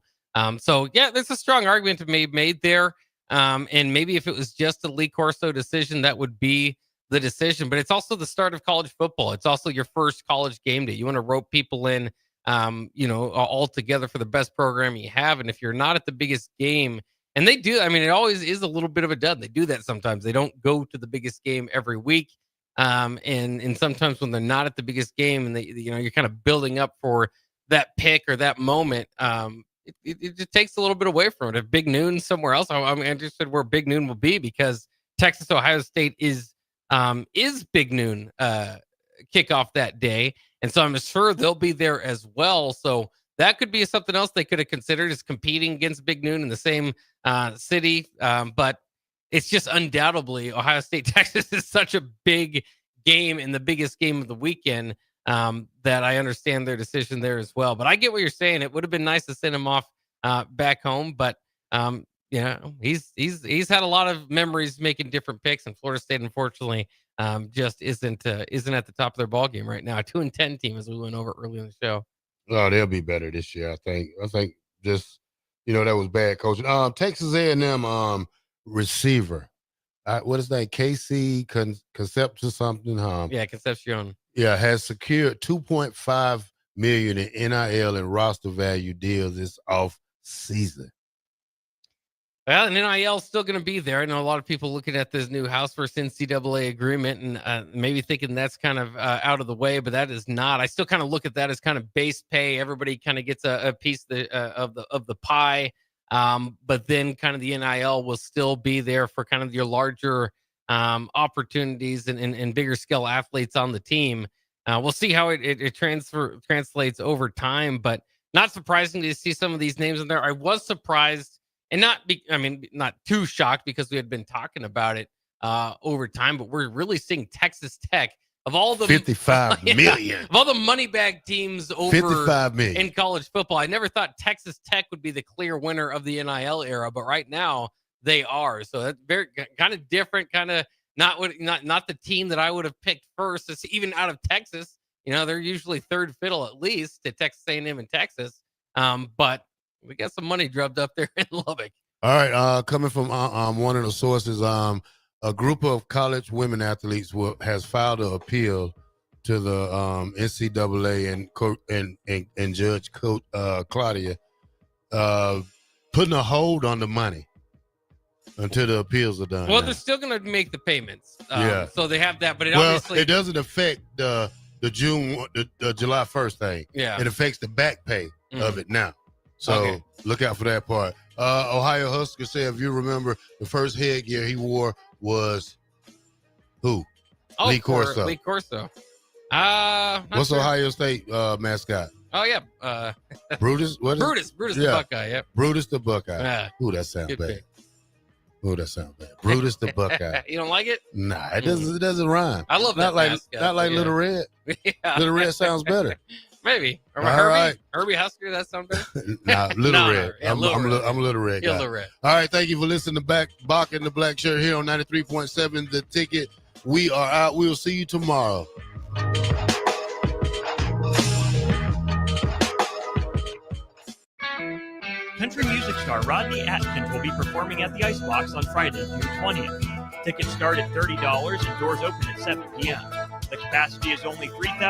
So yeah, there's a strong argument to be made there. And maybe if it was just a Lee Corso decision, that would be the decision. But it's also the start of college football. It's also your first college game day. You want to rope people in, all together for the best program you have. And if you're not at the biggest game, and they do, I mean, it always is a little bit of a dud. They do that sometimes. They don't go to the biggest game every week. And sometimes when they're not at the biggest game and you're kind of building up for that pick or that moment, it just takes a little bit away from it. If Big Noon somewhere else, I'm interested where Big Noon will be, because Texas Ohio State is Big Noon kickoff that day, and so I'm sure they'll be there as well. So that could be something else they could have considered, is competing against Big Noon in the same city. But it's just undoubtedly Ohio State Texas is such a big game and the biggest game of the weekend. That I understand their decision there as well. But I get what you're saying. It would have been nice to send him off back home, but he's had a lot of memories making different picks, and Florida State unfortunately just isn't at the top of their ball game right now. 2-10 team, as we went over early in the show. Oh, they'll be better this year. I think just that was bad coaching. Texas A&M receiver. What is that? KC Concepcion something? Yeah, Concepcion. Yeah, has secured $2.5 million in NIL and roster value deals this off season. Well, and NIL is still going to be there. I know a lot of people looking at this new House versus NCAA agreement and maybe thinking that's kind of out of the way, but that is not. I still kind of look at that as kind of base pay. Everybody kind of gets a piece of the pie, but then kind of the NIL will still be there for kind of your larger opportunities and bigger scale athletes on the team. We'll see how it translates over time, but not surprising to see some of these names in there. I was surprised, and not too shocked, because we had been talking about it over time, but we're really seeing Texas Tech, of all the $55 million of all the money bag teams over $55 million in college football. I never thought Texas Tech would be the clear winner of the NIL era, but right now they are. So that's very kind of different, kind of not the team that I would have picked first. It's even out of Texas. They're usually third fiddle at least to Texas A&M and Texas. But we got some money drubbed up there in Lubbock. All right, coming from one of the sources, a group of college women athletes has filed an appeal to the NCAA and Judge Claudia, putting a hold on the money until the appeals are done. Well, they're still going to make the payments. So they have that, but it doesn't affect the July 1st thing. Yeah. It affects the back pay of it now. So look out for that part. Ohio Husker said, if you remember, the first headgear he wore was who? Lee Corso. Lee Corso. What's sure. Ohio State mascot? Oh, yeah. Brutus? What is Brutus the Buckeye, yep. Brutus the Buckeye. Yeah. Ooh, that sounds Good bad. pick. Ooh, that sounds bad. Brutus the Buckeye. You don't like it? Nah, it doesn't rhyme. I love that mascot. Not like yeah. Little Red. Yeah. Little Red sounds better. Maybe. Or All Herbie, right. Herbie Husker, that sound better? Nah, Little Red. Yeah, I'm a Little Red guy. Little Red. All right, thank you for listening to Bach in the Black Shirt here on 93.7 The Ticket. We are out. We will see you tomorrow. Country music star Rodney Atkins will be performing at the Icebox on Friday, June 20th. Tickets start at $30 and doors open at 7 p.m. The capacity is only 3,000.